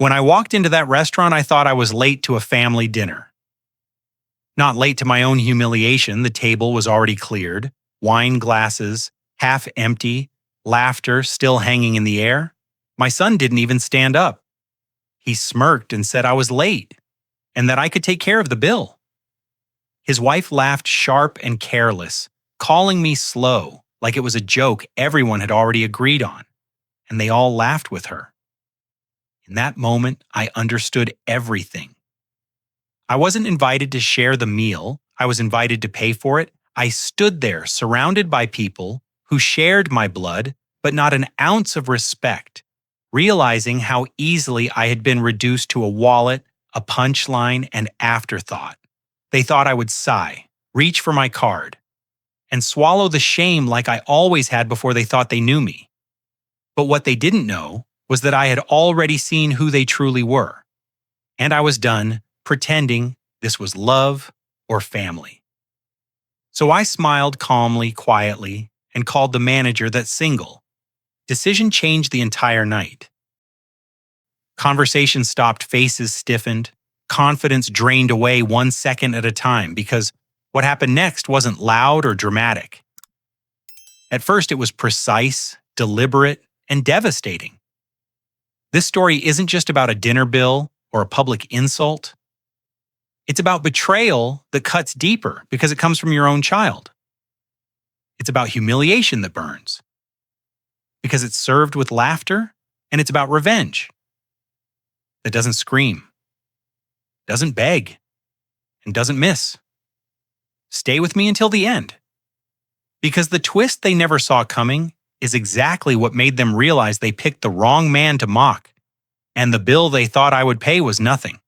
When I walked into that restaurant, I thought I was late to a family dinner. Not late to my own humiliation, the table was already cleared, wine glasses half empty, laughter still hanging in the air. My son didn't even stand up. He smirked and said I was late and that I could take care of the bill. His wife laughed sharp and careless, calling me slow, like it was a joke everyone had already agreed on, and they all laughed with her. In that moment, I understood everything. I wasn't invited to share the meal. I was invited to pay for it. I stood there surrounded by people who shared my blood, but not an ounce of respect, realizing how easily I had been reduced to a wallet, a punchline, and afterthought. They thought I would sigh, reach for my card, and swallow the shame like I always had before they thought they knew me. But what they didn't know was that I had already seen who they truly were, and I was done pretending this was love or family. So I smiled calmly, quietly, and called the manager that's single. Decision changed the entire night. Conversation stopped, faces stiffened, confidence drained away 1 second at a time because what happened next wasn't loud or dramatic. At first, it was precise, deliberate, and devastating. This story isn't just about a dinner bill or a public insult. It's about betrayal that cuts deeper because it comes from your own child. It's about humiliation that burns because it's served with laughter, and it's about revenge that doesn't scream, doesn't beg, and doesn't miss. Stay with me until the end, because the twist they never saw coming is exactly what made them realize they picked the wrong man to mock, and the bill they thought I would pay was nothing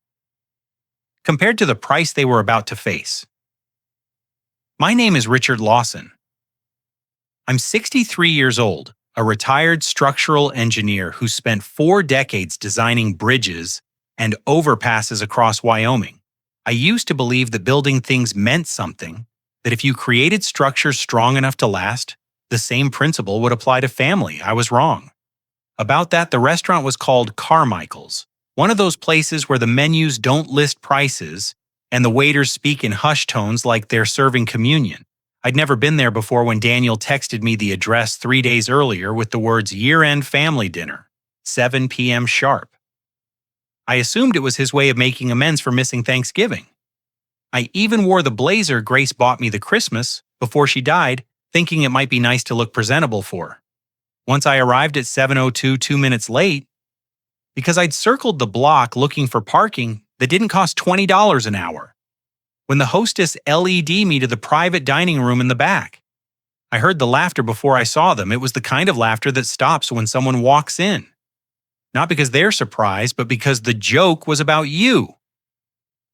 compared to the price they were about to face. My name is Richard Lawson. I'm 63 years old, a retired structural engineer who spent 4 decades designing bridges and overpasses across Wyoming. I used to believe that building things meant something, that if you created structures strong enough to last, the same principle would apply to family. I was wrong. About that, the restaurant was called Carmichael's, one of those places where the menus don't list prices and the waiters speak in hushed tones like they're serving communion. I'd never been there before when Daniel texted me the address 3 days earlier with the words year-end family dinner, 7 p.m. sharp. I assumed it was his way of making amends for missing Thanksgiving. I even wore the blazer Grace bought me the Christmas before she died, thinking it might be nice to look presentable for her. Once I arrived at 7:02, 2 minutes late, because I'd circled the block looking for parking that didn't cost $20 an hour, when the hostess LED'd me to the private dining room in the back. I heard the laughter before I saw them. It was the kind of laughter that stops when someone walks in. Not because they're surprised, but because the joke was about you.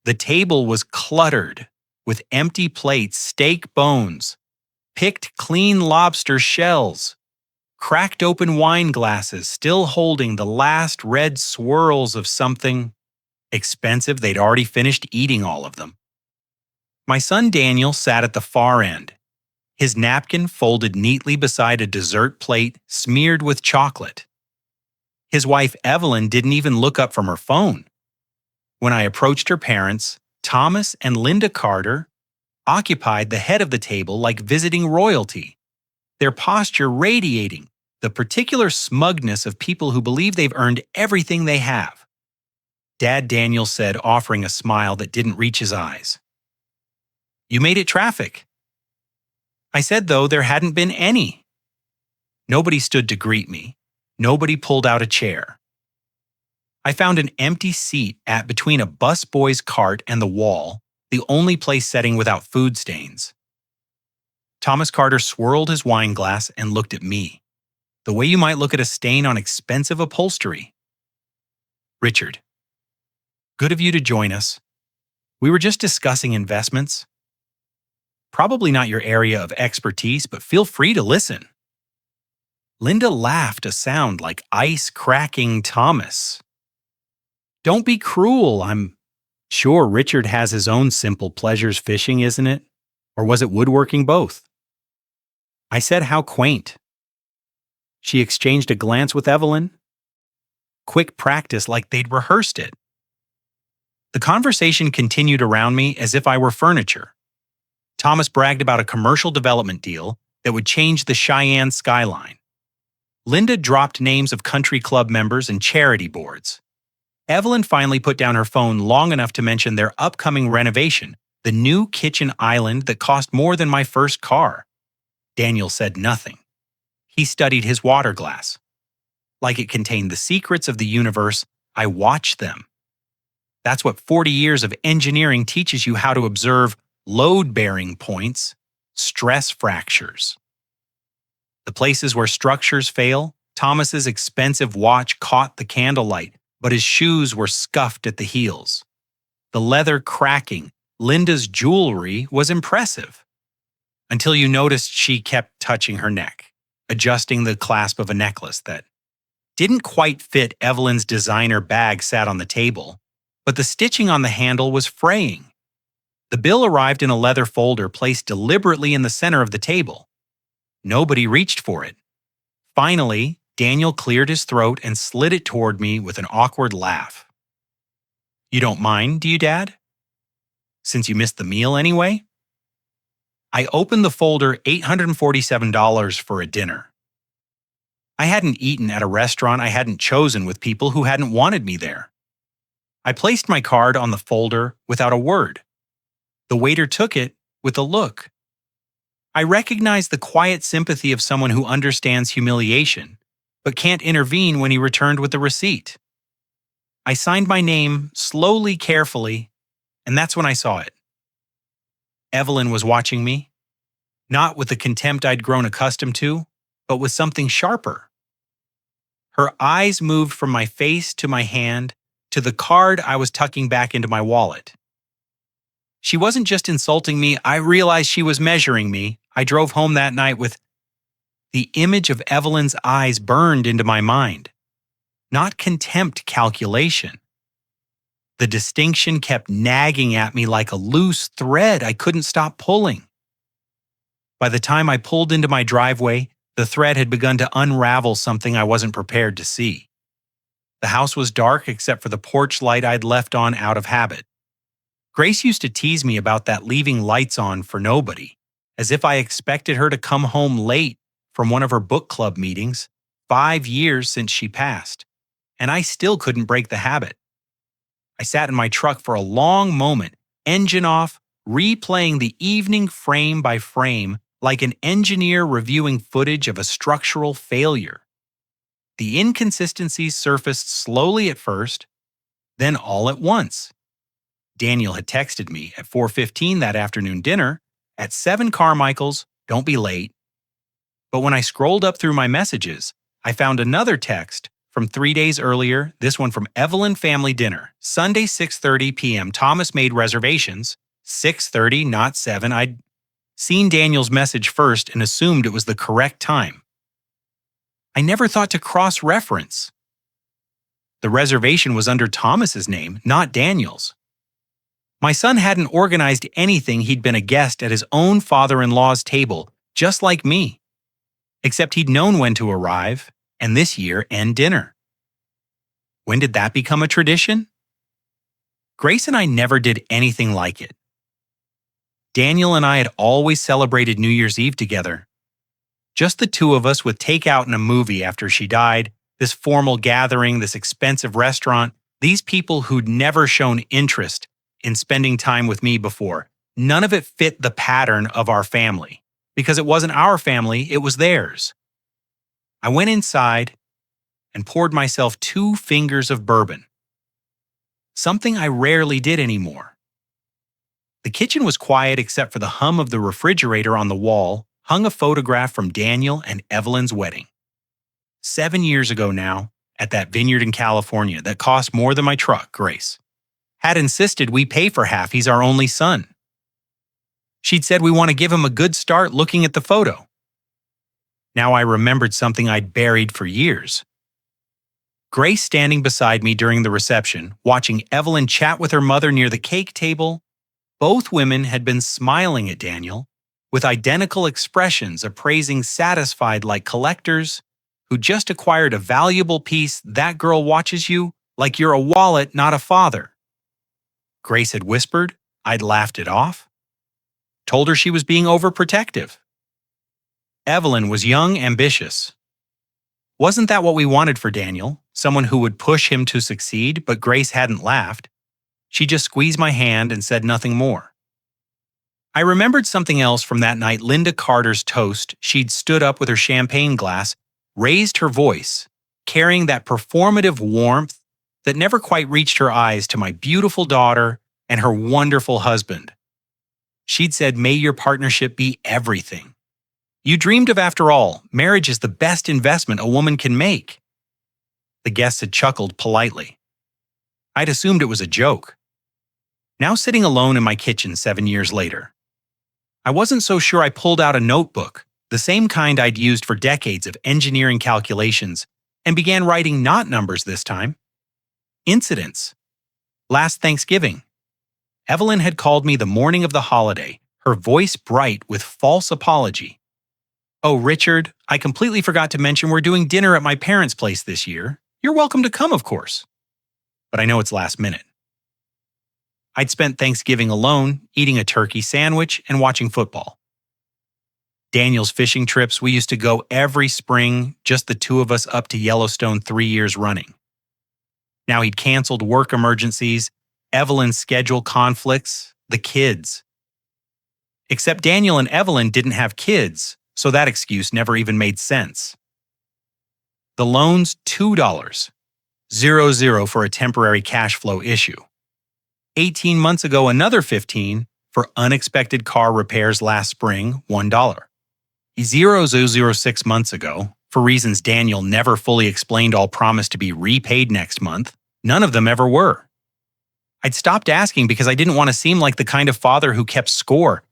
The table was cluttered with empty plates, steak bones, picked clean lobster shells, cracked open wine glasses still holding the last red swirls of something expensive. They'd already finished eating all of them. My son Daniel sat at the far end, his napkin folded neatly beside a dessert plate smeared with chocolate. His wife Evelyn didn't even look up from her phone. When I approached her parents, Thomas and Linda Carter occupied the head of the table like visiting royalty, their posture radiating the particular smugness of people who believe they've earned everything they have. Dad Daniel said, offering a smile that didn't reach his eyes, "You made it traffic." I said, though, there hadn't been any. Nobody stood to greet me. Nobody pulled out a chair. I found an empty seat between a busboy's cart and the wall, the only place setting without food stains. Thomas Carter swirled his wine glass and looked at me, the way you might look at a stain on expensive upholstery. "Richard, good of you to join us. We were just discussing investments. Probably not your area of expertise, but feel free to listen." Linda laughed, a sound like ice cracking. Thomas, "Don't be cruel. I'm sure Richard has his own simple pleasures. Fishing, isn't it? Or was it woodworking? Both." I said, "How quaint." She exchanged a glance with Evelyn. quick practice like they'd rehearsed it. The conversation continued around me as if I were furniture. Thomas bragged about a commercial development deal that would change the Cheyenne skyline. Linda dropped names of country club members and charity boards. Evelyn finally put down her phone long enough to mention their upcoming renovation, the new kitchen island that cost more than my first car. Daniel said nothing. He studied his water glass. Like it contained the secrets of the universe, I watched them. That's what 40 years of engineering teaches you, how to observe load-bearing points, stress fractures. The places where structures fail, Thomas's expensive watch caught the candlelight, but his shoes were scuffed at the heels. The leather cracking, Linda's jewelry was impressive. Until you noticed she kept touching her neck, adjusting the clasp of a necklace that didn't quite fit. Evelyn's designer bag sat on the table, but the stitching on the handle was fraying. The bill arrived in a leather folder placed deliberately in the center of the table. Nobody reached for it. Finally, Daniel cleared his throat and slid it toward me with an awkward laugh. "You don't mind, do you, Dad? Since you missed the meal anyway?" I opened the folder. $847 for a dinner. I hadn't eaten at a restaurant I hadn't chosen with people who hadn't wanted me there. I placed my card on the folder without a word. The waiter took it with a look. I recognized the quiet sympathy of someone who understands humiliation, but can't intervene when he returned with the receipt. I signed my name slowly, carefully, and that's when I saw it. Evelyn was watching me, not with the contempt I'd grown accustomed to, but with something sharper. Her eyes moved from my face to my hand to the card I was tucking back into my wallet. She wasn't just insulting me, I realized she was measuring me. I drove home that night with the image of Evelyn's eyes burned into my mind. Not contempt, calculation. The distinction kept nagging at me like a loose thread I couldn't stop pulling. By the time I pulled into my driveway, the thread had begun to unravel something I wasn't prepared to see. The house was dark except for the porch light I'd left on out of habit. Grace used to tease me about that, leaving lights on for nobody, as if I expected her to come home late from one of her book club meetings, 5 years since she passed, and I still couldn't break the habit. I sat in my truck for a long moment, engine off, replaying the evening frame by frame like an engineer reviewing footage of a structural failure. The inconsistencies surfaced slowly at first, then all at once. Daniel had texted me at 4:15 that afternoon dinner, at 7 Carmichael's, don't be late. But when I scrolled up through my messages, I found another text from 3 days earlier, this one from Evelyn family dinner, Sunday 6:30 p.m. Thomas made reservations, 6:30, not 7. I'd seen Daniel's message first and assumed it was the correct time. I never thought to cross-reference. The reservation was under Thomas's name, not Daniel's. My son hadn't organized anything. He'd been a guest at his own father-in-law's table, just like me. Except he'd known when to arrive, and this year end dinner. When did that become a tradition? Grace and I never did anything like it. Daniel and I had always celebrated New Year's Eve together. Just the two of us with takeout and a movie after she died, this formal gathering, this expensive restaurant, these people who'd never shown interest in spending time with me before. None of it fit the pattern of our family. Because it wasn't our family, it was theirs. I went inside and poured myself 2 fingers of bourbon. Something I rarely did anymore. The kitchen was quiet except for the hum of the refrigerator. On the wall hung a photograph from Daniel and Evelyn's wedding. 7 years ago now, at that vineyard in California that cost more than my truck, Grace had insisted we pay for half. He's our only son. She'd said we want to give him a good start looking at the photo. Now I remembered something I'd buried for years. Grace standing beside me during the reception, watching Evelyn chat with her mother near the cake table. Both women had been smiling at Daniel, with identical expressions appraising satisfied like collectors who just acquired a valuable piece, that girl watches you like you're a wallet, not a father. Grace had whispered. I'd laughed it off. Told her she was being overprotective. Evelyn was young, ambitious. Wasn't that what we wanted for Daniel? Someone who would push him to succeed, but Grace hadn't laughed. She just squeezed my hand and said nothing more. I remembered something else from that night. Linda Carter's toast. She'd stood up with her champagne glass, raised her voice, carrying that performative warmth that never quite reached her eyes, to my beautiful daughter and her wonderful husband. She'd said, "May your partnership be everything you dreamed of. After all, marriage is the best investment a woman can make." The guests had chuckled politely. I'd assumed it was a joke. Now sitting alone in my kitchen 7 years later, I wasn't so sure. I pulled out a notebook, the same kind I'd used for decades of engineering calculations, and began writing not numbers this time. Incidents. Last Thanksgiving, Evelyn had called me the morning of the holiday, her voice bright with false apology. "Oh, Richard, I completely forgot to mention we're doing dinner at my parents' place this year. You're welcome to come, of course. But I know it's last minute." I'd spent Thanksgiving alone, eating a turkey sandwich and watching football. Daniel's fishing trips, we used to go every spring, just the two of us, up to Yellowstone 3 years running. Now he'd canceled work emergencies, Evelyn's schedule conflicts, the kids. Except Daniel and Evelyn didn't have kids, so that excuse never even made sense. The loans, $2, 0 for a temporary cash flow issue. 18 months ago, another 15 for unexpected car repairs last spring, $1. 6 months ago, for reasons Daniel never fully explained, all promised to be repaid next month. None of them ever were. I'd stopped asking because I didn't want to seem like the kind of father who kept score.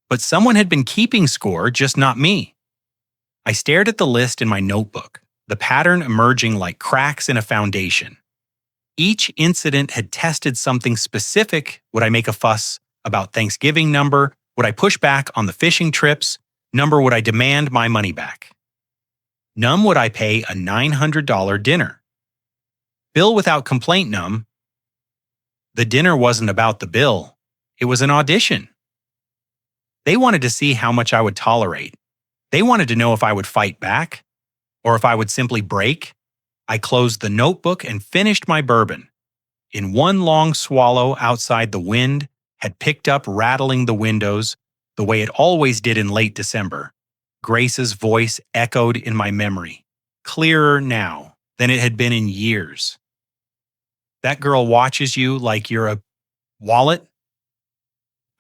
But someone had been keeping score, just not me. I stared at the list in my notebook, the pattern emerging like cracks in a foundation. Each incident had tested something specific. Would I make a fuss about Thanksgiving? Number. Would I push back on the fishing trips? Number. Would I demand my money back? Num. Would I pay a $900 dinner? Bill without complaint. Num. The dinner wasn't about the bill. It was an audition. They wanted to see how much I would tolerate. They wanted to know if I would fight back or if I would simply break. I closed the notebook and finished my bourbon. In one long swallow, outside the wind had picked up, rattling the windows, the way it always did in late December. Grace's voice echoed in my memory, clearer now than it had been in years. "That girl watches you like you're a wallet."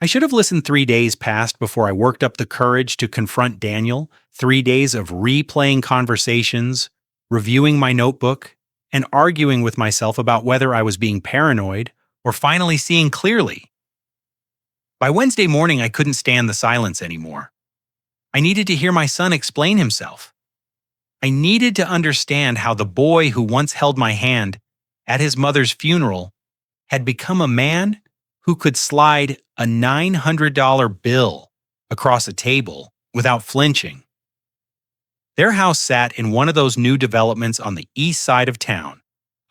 I should have listened. 3 days passed before I worked up the courage to confront Daniel. 3 days of replaying conversations, reviewing my notebook, and arguing with myself about whether I was being paranoid or finally seeing clearly. By Wednesday morning, I couldn't stand the silence anymore. I needed to hear my son explain himself. I needed to understand how the boy who once held my hand at his mother's funeral had become a man who could slide a $900 bill across a table without flinching. Their house sat in one of those new developments on the east side of town.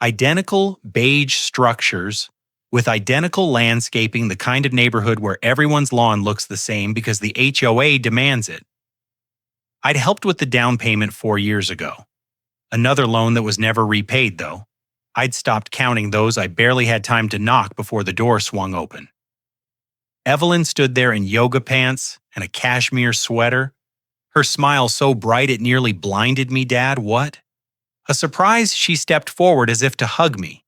Identical beige structures with identical landscaping, the kind of neighborhood where everyone's lawn looks the same because the HOA demands it. I'd helped with the down payment 4 years ago. Another loan that was never repaid, though. I'd stopped counting those. I barely had time to knock before the door swung open. Evelyn stood there in yoga pants and a cashmere sweater. Her smile so bright it nearly blinded me. "Dad, what?" A surprise, she stepped forward as if to hug me.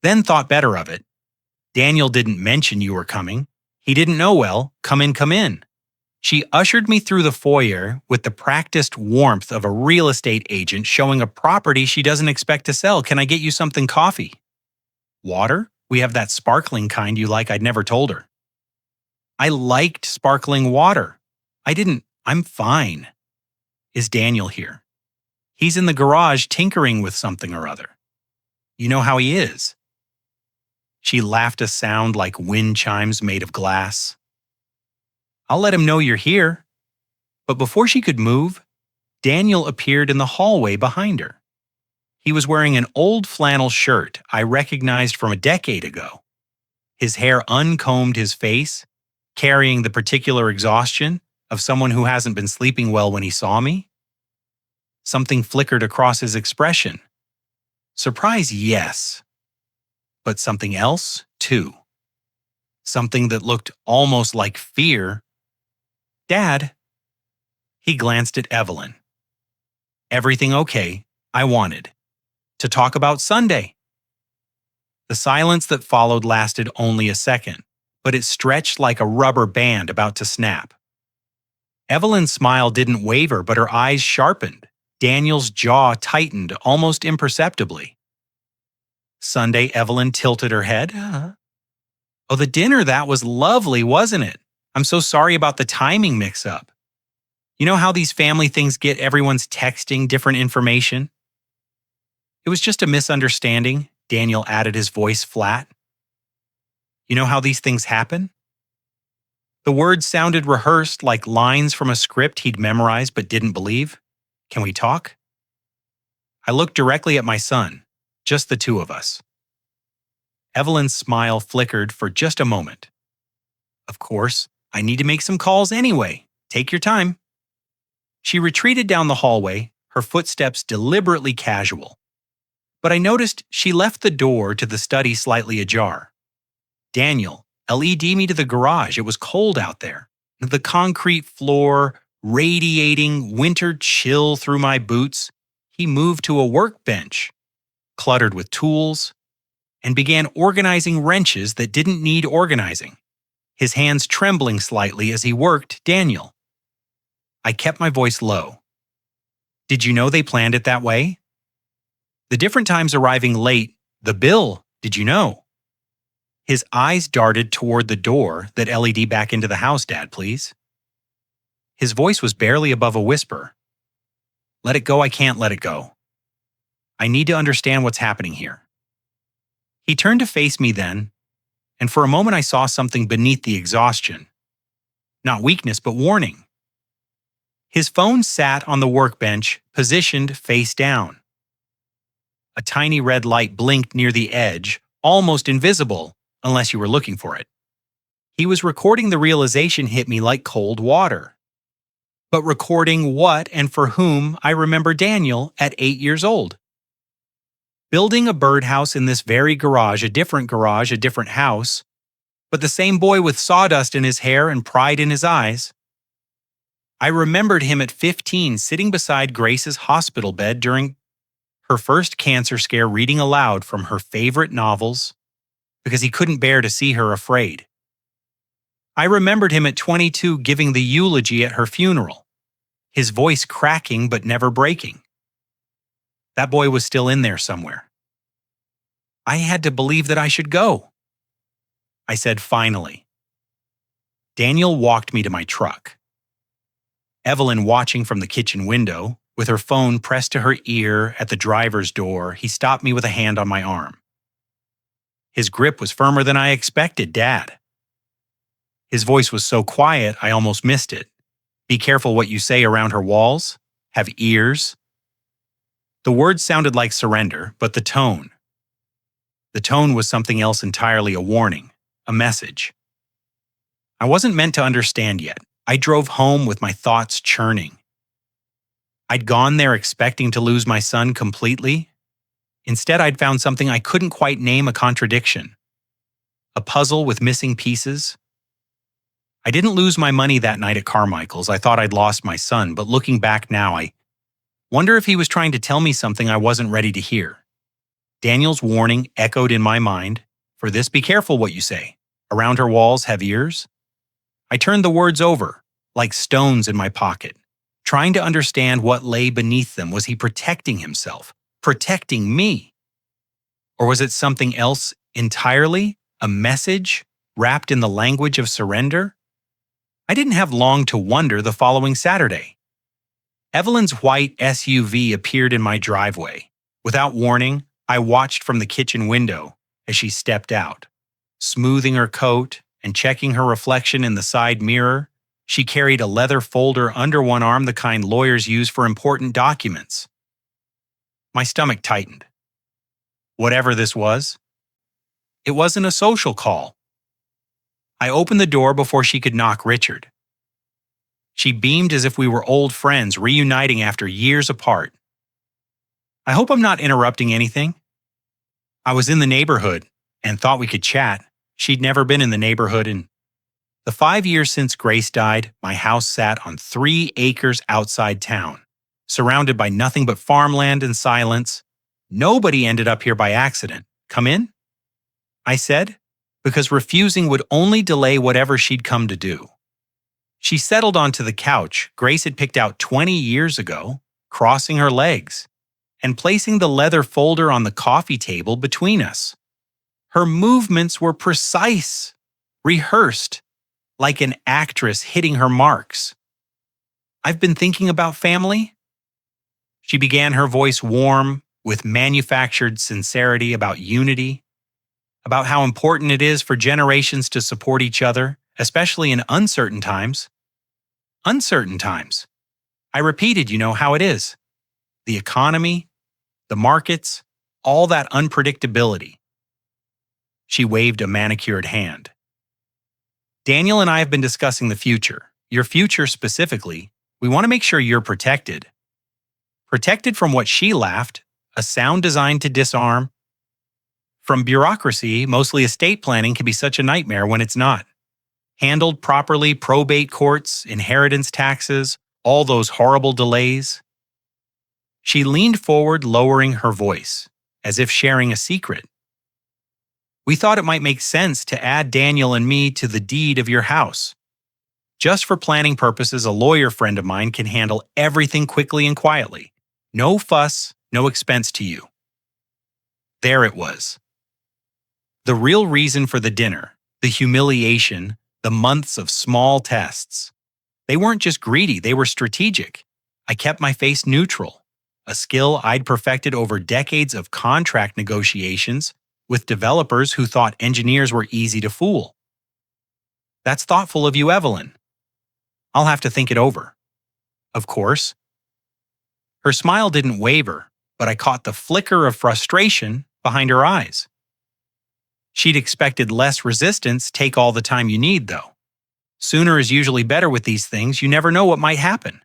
Then thought better of it. "Daniel didn't mention you were coming. He didn't know well. Come in, come in." She ushered me through the foyer with the practiced warmth of a real estate agent showing a property she doesn't expect to sell. "Can I get you something? Coffee? Water? We have that sparkling kind you like." I'd never told her. I liked sparkling water. I'm fine. "Is Daniel here?" "He's in the garage tinkering with something or other." "You know how he is." She laughed a sound like wind chimes made of glass. "I'll let him know you're here." But before she could move, Daniel appeared in the hallway behind her. He was wearing an old flannel shirt I recognized from a decade ago. His hair uncombed his face, carrying the particular exhaustion of someone who hasn't been sleeping well when he saw me. Something flickered across his expression. Surprise, yes. But something else, too. Something that looked almost like fear. Dad. He glanced at Evelyn. Everything okay? I wanted. To talk about Sunday. The silence that followed lasted only a second, but it stretched like a rubber band about to snap. Evelyn's smile didn't waver, but her eyes sharpened. Daniel's jaw tightened almost imperceptibly. Sunday, Evelyn tilted her head. Oh, the dinner, that was lovely, wasn't it? I'm so sorry about the timing mix-up. You know how these family things get everyone's texting different information? It was just a misunderstanding, Daniel added, his voice flat. You know how these things happen? The words sounded rehearsed, like lines from a script he'd memorized but didn't believe. Can we talk? I looked directly at my son, just the two of us. Evelyn's smile flickered for just a moment. Of course, I need to make some calls anyway. Take your time. She retreated down the hallway, her footsteps deliberately casual. But I noticed she left the door to the study slightly ajar. Daniel, LED me to the garage. It was cold out there. The concrete floor radiating winter chill through my boots. He moved to a workbench, cluttered with tools, and began organizing wrenches that didn't need organizing, his hands trembling slightly as he worked Daniel. I kept my voice low. Did you know they planned it that way? The different times arriving late, the bill, did you know? His eyes darted toward the door. That LED back into the house, Dad, please. His voice was barely above a whisper. Let it go, I can't let it go. I need to understand what's happening here. He turned to face me then, and for a moment I saw something beneath the exhaustion. Not weakness, but warning. His phone sat on the workbench, positioned face down. A tiny red light blinked near the edge, almost invisible, unless you were looking for it. He was recording. The realization hit me like cold water. But recording what and for whom? I remember Daniel at 8 years old. Building a birdhouse in this very garage, a different house, but the same boy with sawdust in his hair and pride in his eyes. I remembered him at 15 sitting beside Grace's hospital bed during her first cancer scare, reading aloud from her favorite novels because he couldn't bear to see her afraid. I remembered him at 22 giving the eulogy at her funeral, his voice cracking but never breaking. That boy was still in there somewhere. I had to believe that I should go. I said finally. Daniel walked me to my truck. Evelyn watching from the kitchen window, with her phone pressed to her ear at the driver's door, he stopped me with a hand on my arm. His grip was firmer than I expected, Dad. His voice was so quiet I almost missed it. Be careful what you say around her walls. Have ears. The words sounded like surrender, but the tone was something else entirely, a warning, a message. I wasn't meant to understand yet. I drove home with my thoughts churning. I'd gone there expecting to lose my son completely. Instead, I'd found something I couldn't quite name, a contradiction. A puzzle with missing pieces. I didn't lose my money that night at Carmichael's. I thought I'd lost my son, but looking back now, I wonder if he was trying to tell me something I wasn't ready to hear. Daniel's warning echoed in my mind. For this, be careful what you say. Around her walls have ears. I turned the words over, like stones in my pocket, trying to understand what lay beneath them. Was he protecting himself? Protecting me? Or was it something else entirely? A message wrapped in the language of surrender? I didn't have long to wonder the following Saturday. Evelyn's white SUV appeared in my driveway. Without warning, I watched from the kitchen window as she stepped out. Smoothing her coat and checking her reflection in the side mirror, She carried a leather folder under one arm, the kind lawyers use for important documents. My stomach tightened. Whatever this was, it wasn't a social call. I opened the door before she could knock Richard. She beamed as if we were old friends reuniting after years apart. I hope I'm not interrupting anything. I was in the neighborhood and thought we could chat. She'd never been in the neighborhood in the 5 years since Grace died. My house sat on 3 acres outside town, surrounded by nothing but farmland and silence. Nobody ended up here by accident. Come in? I said, because refusing would only delay whatever she'd come to do. She settled onto the couch Grace had picked out 20 years ago, crossing her legs, and placing the leather folder on the coffee table between us. Her movements were precise, rehearsed, like an actress hitting her marks. I've been thinking about family. She began, her voice warm, with manufactured sincerity, about unity, about how important it is for generations to support each other, especially in uncertain times. Uncertain times. I repeated, you know how it is. The economy, the markets, all that unpredictability. She waved a manicured hand. Daniel and I have been discussing the future. Your future specifically. We want to make sure you're protected. Protected from what she laughed, a sound designed to disarm. From bureaucracy, mostly estate planning can be such a nightmare when it's not. Handled properly, probate courts, inheritance taxes, all those horrible delays. She leaned forward, lowering her voice, as if sharing a secret. We thought it might make sense to add Daniel and me to the deed of your house. Just for planning purposes, a lawyer friend of mine can handle everything quickly and quietly. No fuss, no expense to you. There it was. The real reason for the dinner, the humiliation, the months of small tests. They weren't just greedy, they were strategic. I kept my face neutral, a skill I'd perfected over decades of contract negotiations with developers who thought engineers were easy to fool. That's thoughtful of you, Evelyn. I'll have to think it over. Of course. Her smile didn't waver, but I caught the flicker of frustration behind her eyes. She'd expected less resistance. Take all the time you need, though. Sooner is usually better with these things. You never know what might happen.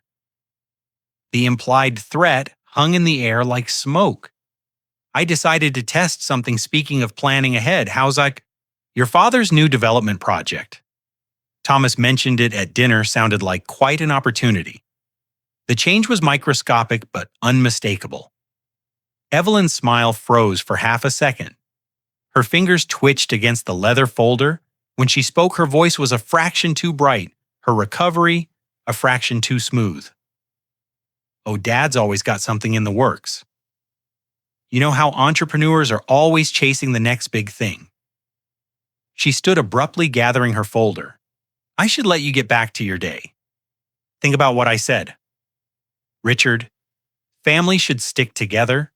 The implied threat hung in the air like smoke. I decided to test something. Speaking of planning ahead, your father's new development project. Thomas mentioned it at dinner, sounded like quite an opportunity. The change was microscopic but unmistakable. Evelyn's smile froze for half a second. Her fingers twitched against the leather folder. When she spoke, her voice was a fraction too bright, her recovery a fraction too smooth. Oh, Dad's always got something in the works. You know how entrepreneurs are always chasing the next big thing. She stood abruptly, gathering her folder. I should let you get back to your day. Think about what I said. Richard, family should stick together.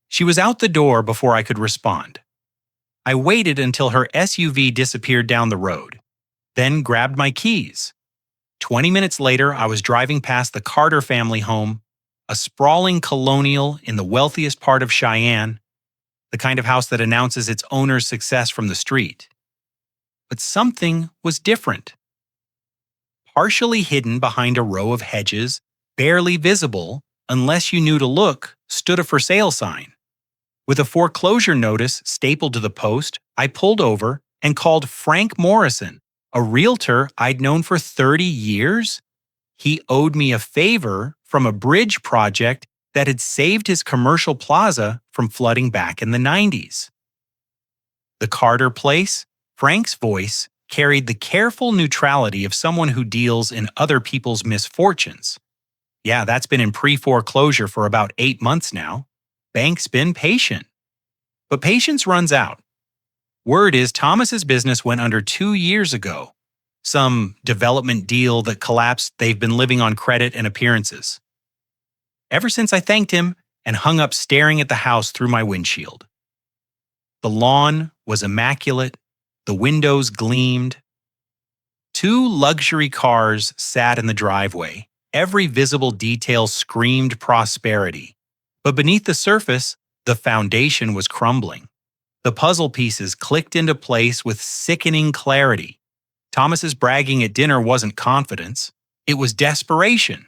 She was out the door before I could respond. I waited until her SUV disappeared down the road, then grabbed my keys. 20 minutes later, I was driving past the Carter family home, a sprawling colonial in the wealthiest part of Cheyenne, the kind of house that announces its owner's success from the street. But something was different. Partially hidden behind a row of hedges, barely visible unless you knew to look, stood a for sale sign. With a foreclosure notice stapled to the post, I pulled over and called Frank Morrison, a realtor I'd known for 30 years. He owed me a favor from a bridge project that had saved his commercial plaza from flooding back in the 90s. The Carter place, Frank's voice carried the careful neutrality of someone who deals in other people's misfortunes. Yeah, that's been in pre-foreclosure for about 8 months now. Bank's been patient. But patience runs out. Word is Thomas's business went under 2 years ago. Some development deal that collapsed. They've been living on credit and appearances. Ever since I thanked him and hung up staring at the house through my windshield. The lawn was immaculate. The windows gleamed. Two luxury cars sat in the driveway. Every visible detail screamed prosperity. But beneath the surface, the foundation was crumbling. The puzzle pieces clicked into place with sickening clarity. Thomas's bragging at dinner wasn't confidence. It was desperation.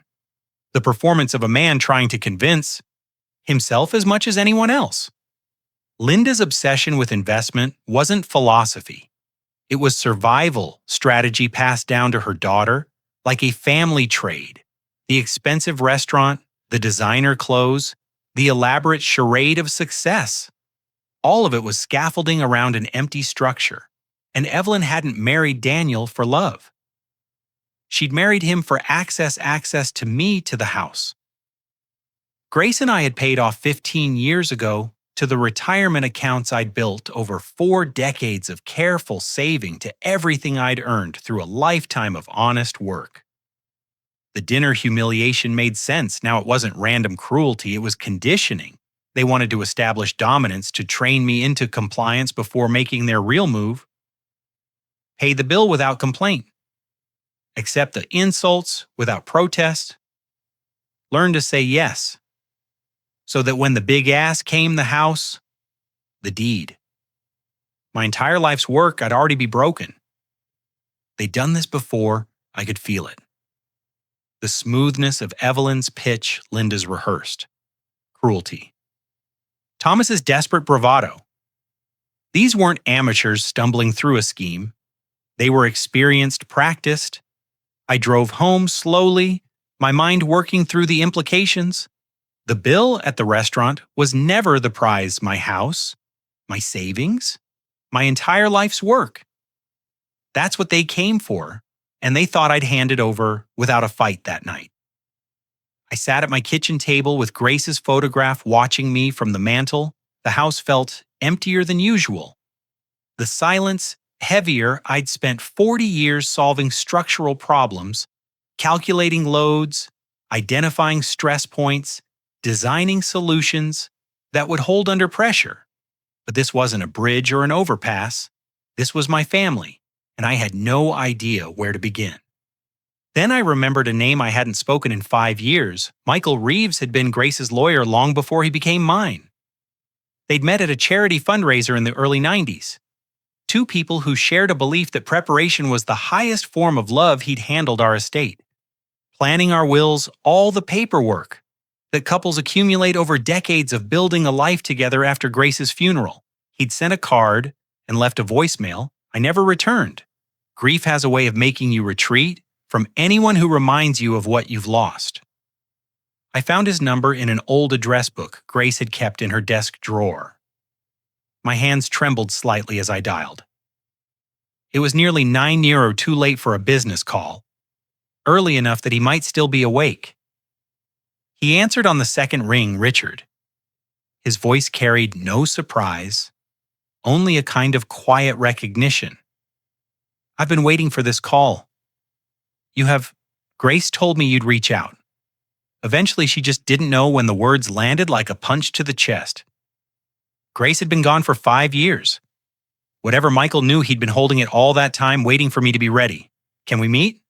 The performance of a man trying to convince himself as much as anyone else. Linda's obsession with investment wasn't philosophy. It was survival strategy passed down to her daughter, like a family trade. The expensive restaurant, the designer clothes, the elaborate charade of success. All of it was scaffolding around an empty structure, and Evelyn hadn't married Daniel for love. She'd married him for access to me to the house. Grace and I had paid off 15 years ago to the retirement accounts I'd built over 4 decades of careful saving to everything I'd earned through a lifetime of honest work. The dinner humiliation made sense. Now it wasn't random cruelty, it was conditioning. They wanted to establish dominance to train me into compliance before making their real move. Pay the bill without complaint. Accept the insults without protest. Learn to say yes. So that when the big ass came the house, the deed. My entire life's work, I'd already be broken. They'd done this before, I could feel it. The smoothness of Evelyn's pitch, Linda's rehearsed. Cruelty. Thomas's desperate bravado. These weren't amateurs stumbling through a scheme. They were experienced, practiced. I drove home slowly, my mind working through the implications. The bill at the restaurant was never the prize, my house, my savings, my entire life's work. That's what they came for, and they thought I'd hand it over without a fight that night. I sat at my kitchen table with Grace's photograph watching me from the mantel. The house felt emptier than usual. The silence heavier. I'd spent 40 years solving structural problems, calculating loads, identifying stress points, designing solutions that would hold under pressure. But this wasn't a bridge or an overpass. This was my family, and I had no idea where to begin. Then I remembered a name I hadn't spoken in 5 years. Michael Reeves had been Grace's lawyer long before he became mine. They'd met at a charity fundraiser in the early 90s. 2 people who shared a belief that preparation was the highest form of love. He'd handled our estate, planning our wills, all the paperwork that couples accumulate over decades of building a life together after Grace's funeral. He'd sent a card and left a voicemail. I never returned. Grief has a way of making you retreat from anyone who reminds you of what you've lost. I found his number in an old address book Grace had kept in her desk drawer. My hands trembled slightly as I dialed. It was nearly €9 too late for a business call, early enough that he might still be awake. He answered on the second ring, Richard. His voice carried no surprise, only a kind of quiet recognition. I've been waiting for this call. Grace told me you'd reach out. Eventually, she just didn't know when the words landed like a punch to the chest. Grace had been gone for 5 years. Whatever Michael knew, he'd been holding it all that time, waiting for me to be ready. Can we meet?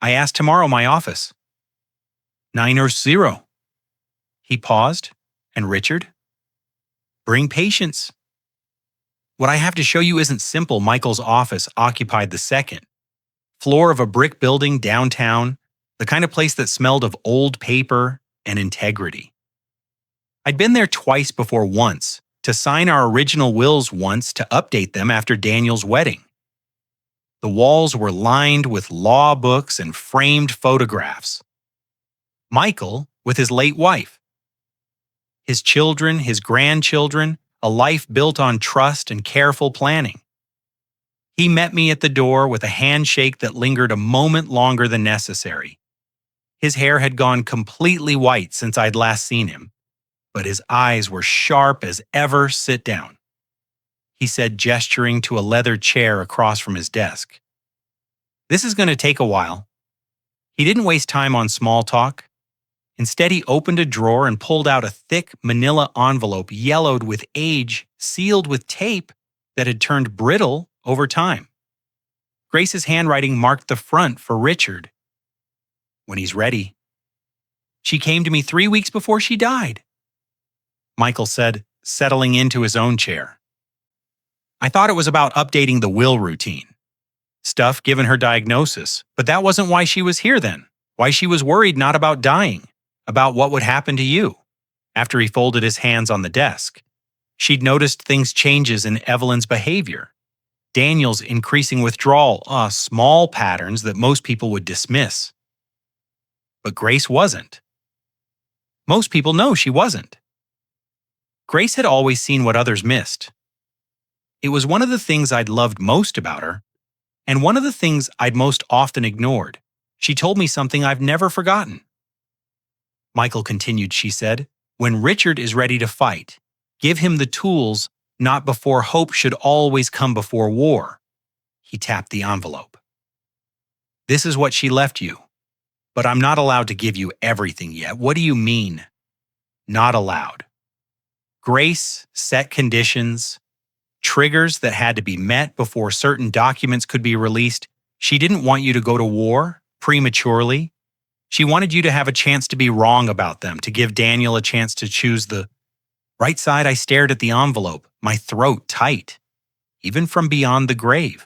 I asked tomorrow my office. 9 or 0. He paused, and Richard? Bring patience. What I have to show you isn't simple. Michael's office occupied the second floor of a brick building downtown, the kind of place that smelled of old paper and integrity. I'd been there twice before, once to sign our original wills, once to update them after Daniel's wedding. The walls were lined with law books and framed photographs. Michael with his late wife. His children, his grandchildren, a life built on trust and careful planning. He met me at the door with a handshake that lingered a moment longer than necessary. His hair had gone completely white since I'd last seen him, but his eyes were sharp as ever. Sit down, he said, gesturing to a leather chair across from his desk. This is going to take a while. He didn't waste time on small talk. Instead, he opened a drawer and pulled out a thick manila envelope, yellowed with age, sealed with tape that had turned brittle over time. Grace's handwriting marked the front for Richard. When he's ready. She came to me 3 weeks before she died, Michael said, settling into his own chair. I thought it was about updating the will routine. Stuff given her diagnosis, but that wasn't why she was here then. Why she was worried not about dying, about what would happen to you. After he folded his hands on the desk, she'd noticed things changes in Evelyn's behavior. Daniel's increasing withdrawal, small patterns that most people would dismiss. But Grace wasn't. Most people know she wasn't. Grace had always seen what others missed. It was one of the things I'd loved most about her, and one of the things I'd most often ignored. She told me something I've never forgotten. Michael continued, she said, when Richard is ready to fight, give him the tools, not before hope should always come before war. He tapped the envelope. This is what she left you, but I'm not allowed to give you everything yet. What do you mean? Not allowed. Grace set conditions, triggers that had to be met before certain documents could be released. She didn't want you to go to war prematurely. She wanted you to have a chance to be wrong about them, to give Daniel a chance to choose the right side. I stared at the envelope, my throat tight, even from beyond the grave.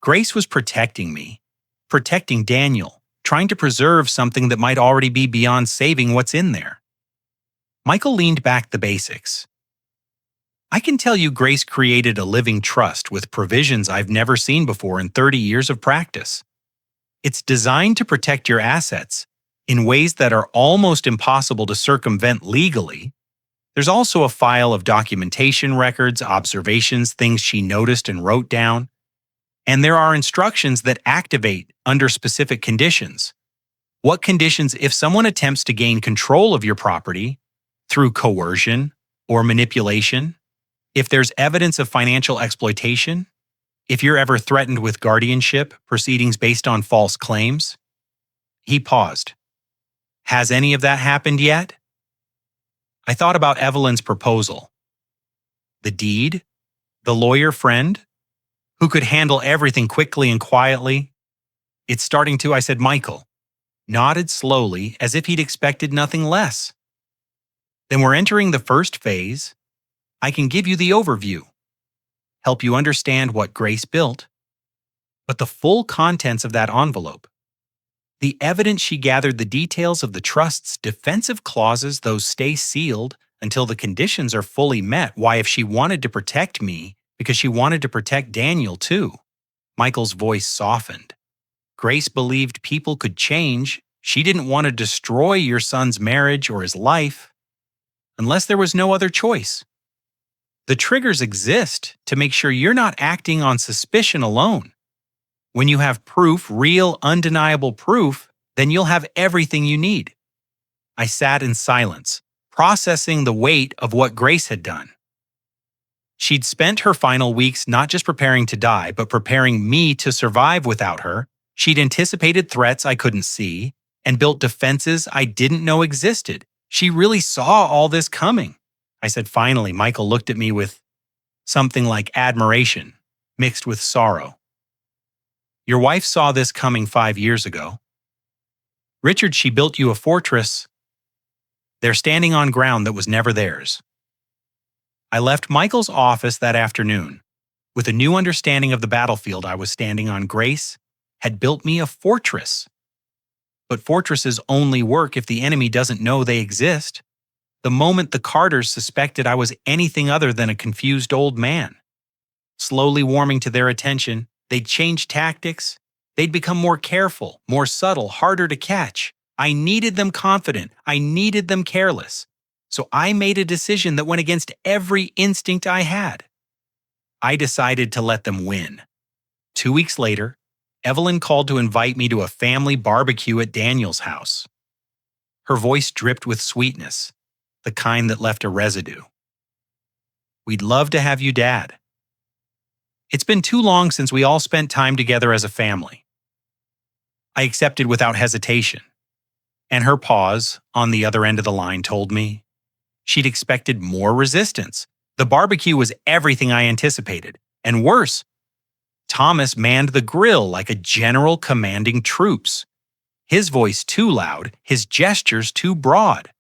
Grace was protecting me, protecting Daniel, trying to preserve something that might already be beyond saving what's in there. Michael leaned back the basics. I can tell you Grace created a living trust with provisions I've never seen before in 30 years of practice. It's designed to protect your assets in ways that are almost impossible to circumvent legally. There's also a file of documentation records, observations, things she noticed and wrote down. And there are instructions that activate under specific conditions. What conditions if someone attempts to gain control of your property through coercion or manipulation? If there's evidence of financial exploitation? If you're ever threatened with guardianship proceedings based on false claims? He paused. Has any of that happened yet? I thought about Evelyn's proposal. The deed? The lawyer friend? Who could handle everything quickly and quietly? It's starting to, I said. Michael nodded slowly as if he'd expected nothing less. Then we're entering the first phase. I can give you the overview, help you understand what Grace built, but the full contents of that envelope, the evidence she gathered, the details of the trust's defensive clauses, those stay sealed until the conditions are fully met. Why, if she wanted to protect me, because she wanted to protect Daniel too. Michael's voice softened. Grace believed people could change. She didn't want to destroy your son's marriage or his life, unless there was no other choice. The triggers exist to make sure you're not acting on suspicion alone. When you have proof, real, undeniable proof, then you'll have everything you need. I sat in silence, processing the weight of what Grace had done. She'd spent her final weeks not just preparing to die, but preparing me to survive without her. She'd anticipated threats I couldn't see and built defenses I didn't know existed. She really saw all this coming. I said, finally. Michael looked at me with something like admiration mixed with sorrow. Your wife saw this coming 5 years ago. Richard, she built you a fortress. They're standing on ground that was never theirs. I left Michael's office that afternoon with a new understanding of the battlefield I was standing on. Grace had built me a fortress. But fortresses only work if the enemy doesn't know they exist. The moment the Carters suspected I was anything other than a confused old man, slowly warming to their attention, they'd change tactics. They'd become more careful, more subtle, harder to catch. I needed them confident. I needed them careless. So I made a decision that went against every instinct I had. I decided to let them win. 2 weeks later, Evelyn called to invite me to a family barbecue at Daniel's house. Her voice dripped with sweetness, the kind that left a residue. We'd love to have you, Dad. It's been too long since we all spent time together as a family. I accepted without hesitation, and her pause on the other end of the line told me she'd expected more resistance. The barbecue was everything I anticipated, and worse, Thomas manned the grill like a general commanding troops. His voice too loud, his gestures too broad.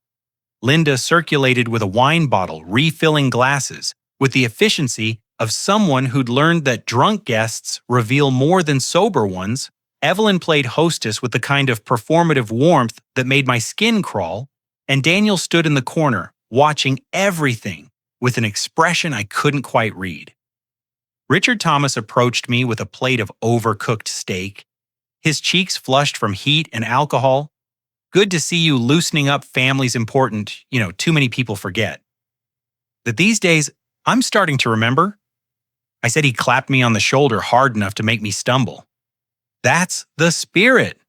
Linda circulated with a wine bottle, refilling glasses, with the efficiency of someone who'd learned that drunk guests reveal more than sober ones. Evelyn played hostess with the kind of performative warmth that made my skin crawl, and Daniel stood in the corner, watching everything with an expression I couldn't quite read. Richard Thomas approached me with a plate of overcooked steak, his cheeks flushed from heat and alcohol. "Good to see you loosening up family's important, too many people forget. That these days, I'm starting to remember." I said he clapped me on the shoulder hard enough to make me stumble. "That's the spirit."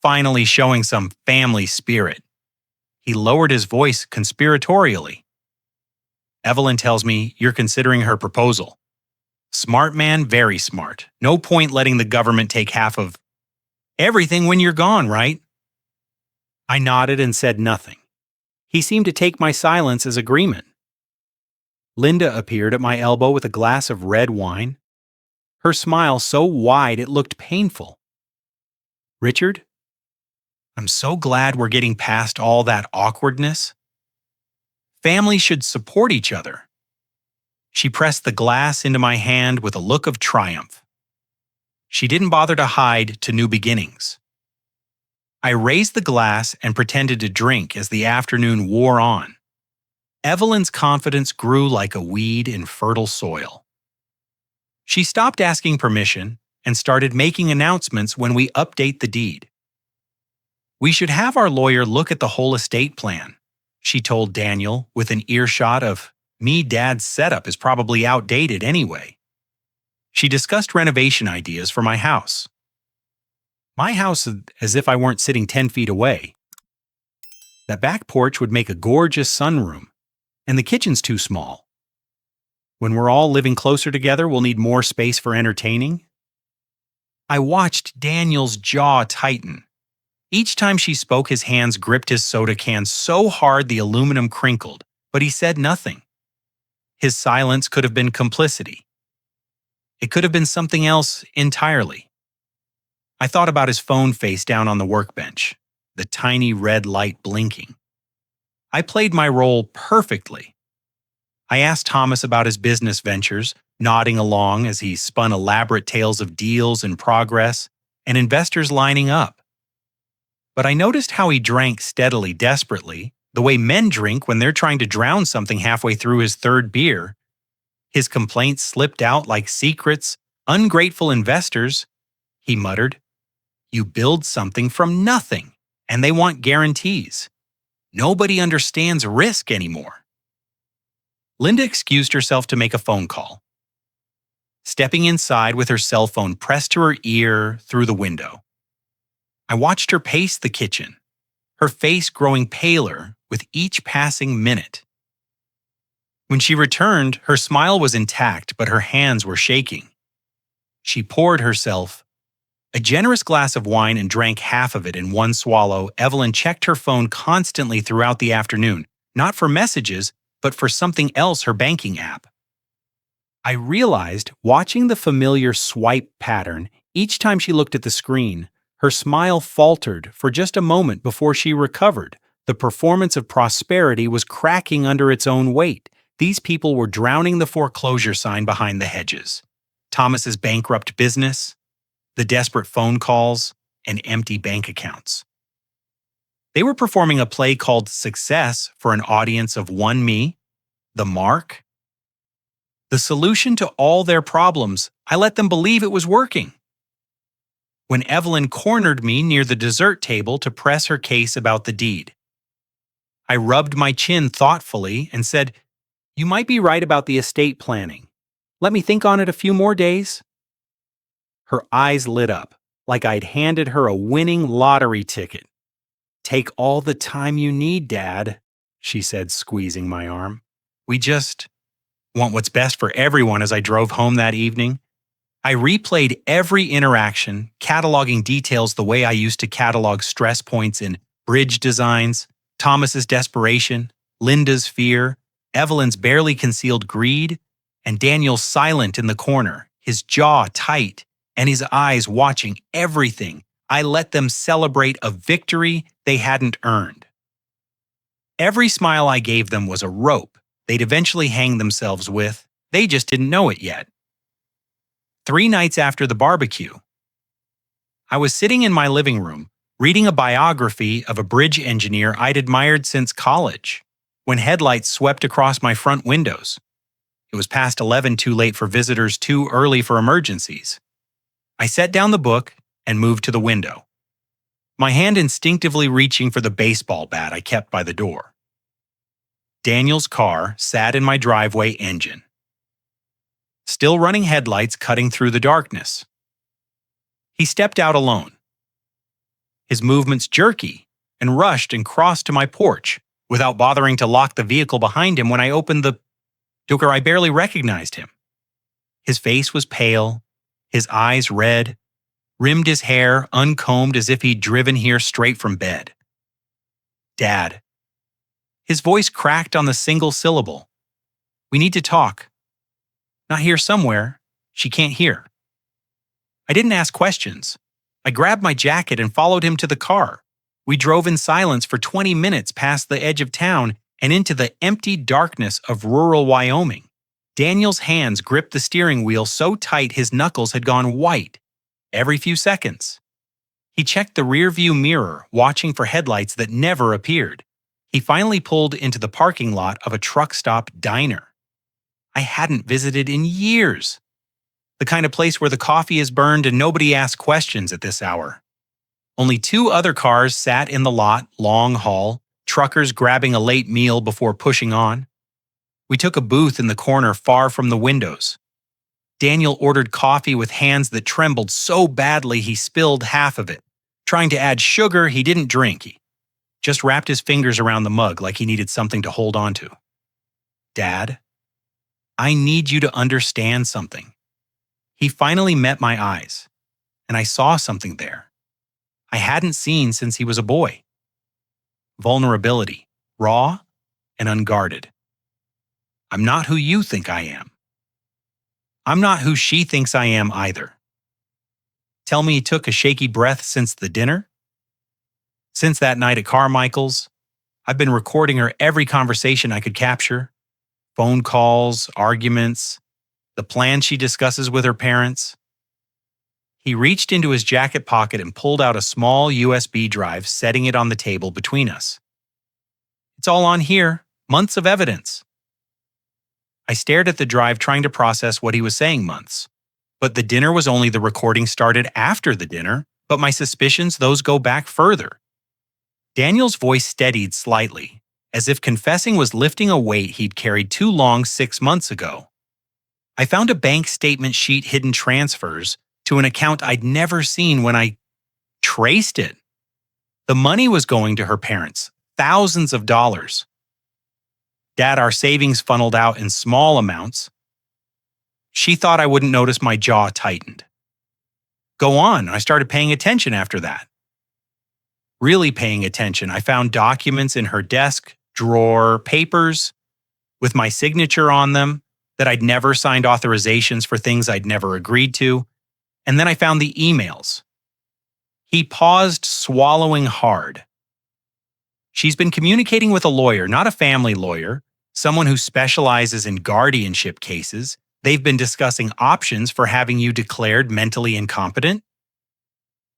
Finally showing some family spirit. He lowered his voice conspiratorially. "Evelyn tells me you're considering her proposal. Smart man, very smart. No point letting the government take half of everything when you're gone, right?" I nodded and said nothing. He seemed to take my silence as agreement. Linda appeared at my elbow with a glass of red wine, her smile so wide it looked painful. "Richard, I'm so glad we're getting past all that awkwardness. Families should support each other." She pressed the glass into my hand with a look of triumph. She didn't bother to hide to new beginnings. I raised the glass and pretended to drink as the afternoon wore on. Evelyn's confidence grew like a weed in fertile soil. She stopped asking permission and started making announcements when we update the deed. "We should have our lawyer look at the whole estate plan," she told Daniel with an earshot of, "Me, Dad's setup is probably outdated anyway." She discussed renovation ideas for my house. My house, as if I weren't sitting 10 feet away. That back porch would make a gorgeous sunroom, and the kitchen's too small. When we're all living closer together, we'll need more space for entertaining. I watched Daniel's jaw tighten. Each time she spoke, his hands gripped his soda can so hard the aluminum crinkled, but he said nothing. His silence could have been complicity. It could have been something else entirely. I thought about his phone face down on the workbench, the tiny red light blinking. I played my role perfectly. I asked Thomas about his business ventures, nodding along as he spun elaborate tales of deals in progress and investors lining up. But I noticed how he drank steadily, desperately, the way men drink when they're trying to drown something halfway through his third beer. His complaints slipped out like secrets. "Ungrateful investors," he muttered. "You build something from nothing, and they want guarantees. Nobody understands risk anymore." Linda excused herself to make a phone call. Stepping inside with her cell phone pressed to her ear through the window. I watched her pace the kitchen, her face growing paler with each passing minute. When she returned, her smile was intact, but her hands were shaking. She poured herself a generous glass of wine and drank half of it in one swallow. Evelyn checked her phone constantly throughout the afternoon, not for messages, but for something else, her banking app. I realized, watching the familiar swipe pattern, each time she looked at the screen, her smile faltered for just a moment before she recovered. The performance of prosperity was cracking under its own weight. These people were drowning the foreclosure sign behind the hedges. Thomas's bankrupt business, the desperate phone calls, and empty bank accounts. They were performing a play called Success for an audience of one me, the mark. The solution to all their problems, I let them believe it was working. When Evelyn cornered me near the dessert table to press her case about the deed, I rubbed my chin thoughtfully and said, "You might be right about the estate planning. Let me think on it a few more days." Her eyes lit up, like I'd handed her a winning lottery ticket. "Take all the time you need, Dad," she said, squeezing my arm. "We just want what's best for everyone." As I drove home that evening, I replayed every interaction, cataloging details the way I used to catalog stress points in bridge designs, Thomas's desperation, Linda's fear, Evelyn's barely concealed greed, and Daniel's silent in the corner, his jaw tight, and his eyes watching everything. I let them celebrate a victory they hadn't earned. Every smile I gave them was a rope they'd eventually hang themselves with. They just didn't know it yet. 3 nights after the barbecue, I was sitting in my living room reading a biography of a bridge engineer I'd admired since college when headlights swept across my front windows. It was past 11, too late for visitors, too early for emergencies. I set down the book and moved to the window, my hand instinctively reaching for the baseball bat I kept by the door. Daniel's car sat in my driveway engine, still running headlights cutting through the darkness. He stepped out alone, his movements jerky, and rushed and crossed to my porch without bothering to lock the vehicle behind him. When I opened the door, I barely recognized him. His face was pale, his eyes red, rimmed his hair uncombed as if he'd driven here straight from bed. "Dad." His voice cracked on the single syllable. "We need to talk." "Not here somewhere. She can't hear." I didn't ask questions. I grabbed my jacket and followed him to the car. We drove in silence for 20 minutes past the edge of town and into the empty darkness of rural Wyoming. Daniel's hands gripped the steering wheel so tight his knuckles had gone white every few seconds. He checked the rearview mirror, watching for headlights that never appeared. He finally pulled into the parking lot of a truck stop diner I hadn't visited in years. The kind of place where the coffee is burned and nobody asks questions at this hour. Only 2 other cars sat in the lot, long haul, truckers grabbing a late meal before pushing on. We took a booth in the corner far from the windows. Daniel ordered coffee with hands that trembled so badly he spilled half of it, trying to add sugar he didn't drink. He just wrapped his fingers around the mug like he needed something to hold on to. "Dad, I need you to understand something." He finally met my eyes, and I saw something there I hadn't seen since he was a boy. Vulnerability, raw and unguarded. "I'm not who you think I am. I'm not who she thinks I am either." Tell me he took a shaky breath since the dinner? Since that night at Carmichael's, I've been recording her every conversation I could capture. Phone calls, arguments, the plans she discusses with her parents. He reached into his jacket pocket and pulled out a small USB drive, setting it on the table between us. "It's all on here, months of evidence." I stared at the drive, trying to process what he was saying. Months. But the dinner was only the recording started after the dinner, but my suspicions, those go back further. Daniel's voice steadied slightly, as if confessing was lifting a weight he'd carried too long 6 months ago. I found a bank statement sheet hidden transfers to an account I'd never seen. When I traced it, the money was going to her parents, thousands of dollars. "Dad, our savings funneled out in small amounts." She thought I wouldn't notice. My jaw tightened. "Go on." I started paying attention after that. Really paying attention. I found documents in her desk drawer, papers with my signature on them that I'd never signed, authorizations for things I'd never agreed to. And then I found the emails. He paused, swallowing hard. "She's been communicating with a lawyer, not a family lawyer, someone who specializes in guardianship cases. They've been discussing options for having you declared mentally incompetent."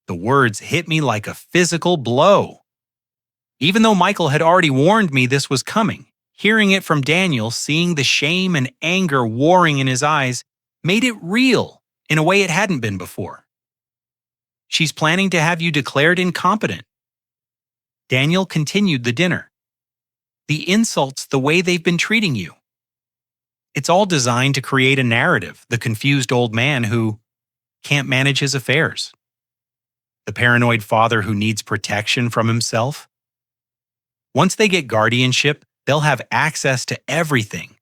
The words hit me like a physical blow. Even though Michael had already warned me this was coming, hearing it from Daniel, seeing the shame and anger warring in his eyes, made it real in a way it hadn't been before. "She's planning to have you declared incompetent." Daniel continued the dinner. "The insults, the way they've been treating you. It's all designed to create a narrative, the confused old man who can't manage his affairs. The paranoid father who needs protection from himself. Once they get guardianship, they'll have access to everything.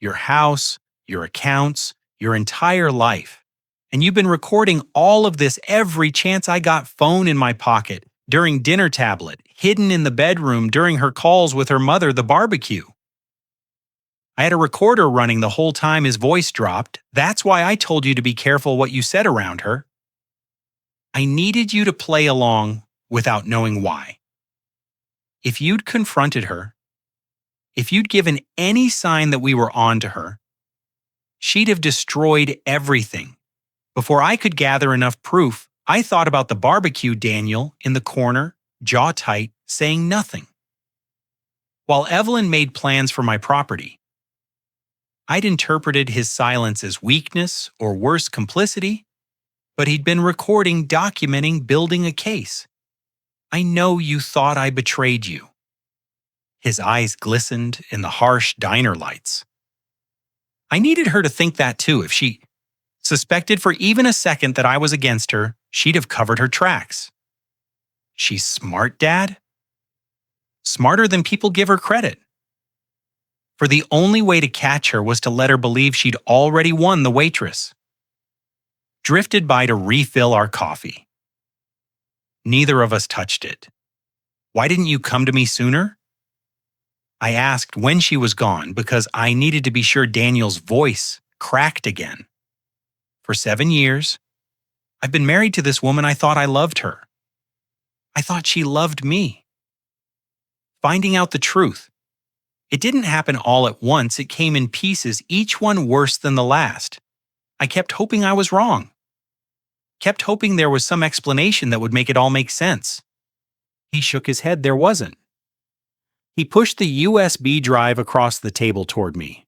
Your house, your accounts, your entire life. And you've been recording all of this every chance I got. Phone in my pocket, during dinner, tablet, hidden in the bedroom during her calls with her mother, the barbecue." I had a recorder running the whole time his voice dropped. That's why I told you to be careful what you said around her. I needed you to play along without knowing why. If you'd confronted her, if you'd given any sign that we were on to her, she'd have destroyed everything. Before I could gather enough proof, I thought about the barbecue Daniel in the corner, jaw tight, saying nothing. While Evelyn made plans for my property, I'd interpreted his silence as weakness or worse, complicity, but he'd been recording, documenting, building a case. I know you thought I betrayed you. His eyes glistened in the harsh diner lights. I needed her to think that too. If she suspected for even a second that I was against her, she'd have covered her tracks. She's smart, Dad? Smarter than people give her credit. For the only way to catch her was to let her believe she'd already won the waitress. Drifted by to refill our coffee. Neither of us touched it. Why didn't you come to me sooner? I asked when she was gone because I needed to be sure Daniel's voice cracked again. For 7 years, I've been married to this woman. I thought I loved her. I thought she loved me. Finding out the truth. It didn't happen all at once. It came in pieces, each one worse than the last. I kept hoping I was wrong. Kept hoping there was some explanation that would make it all make sense. He shook his head. There wasn't. He pushed the USB drive across the table toward me.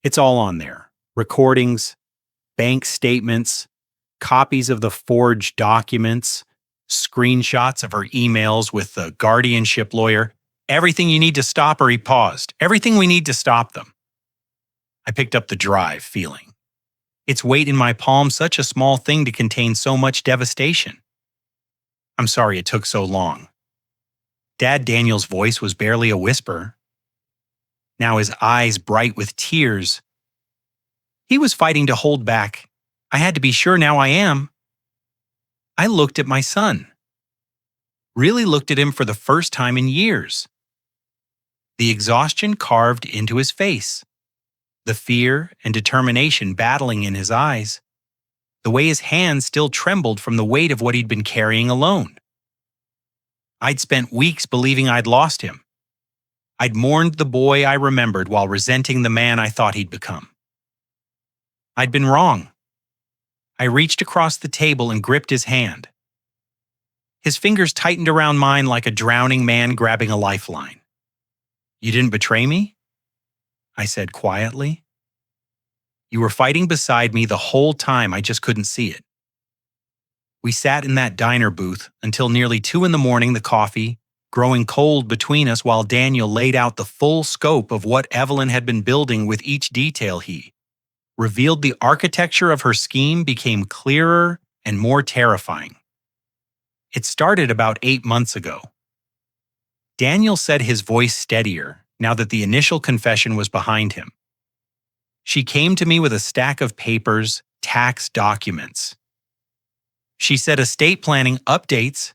It's all on there. Recordings, bank statements, copies of the forged documents, screenshots of her emails with the guardianship lawyer. Everything you need to stop her. He paused. Everything we need to stop them. I picked up the drive, feeling its weight in my palm, such a small thing to contain so much devastation. I'm sorry it took so long. Dad Daniel's voice was barely a whisper. Now his eyes bright with tears. He was fighting to hold back. I had to be sure. Now I am. I looked at my son. Really looked at him for the first time in years. The exhaustion carved into his face. The fear and determination battling in his eyes. The way his hands still trembled from the weight of what he'd been carrying alone. I'd spent weeks believing I'd lost him. I'd mourned the boy I remembered while resenting the man I thought he'd become. I'd been wrong. I reached across the table and gripped his hand. His fingers tightened around mine like a drowning man grabbing a lifeline. You didn't betray me? I said quietly. You were fighting beside me the whole time. I just couldn't see it. We sat in that diner booth until nearly 2 a.m, the coffee growing cold between us while Daniel laid out the full scope of what Evelyn had been building with each detail he revealed. The architecture of her scheme became clearer and more terrifying. It started about 8 months ago. Daniel said, his voice steadier now that the initial confession was behind him. She came to me with a stack of papers, tax documents. She said estate planning updates,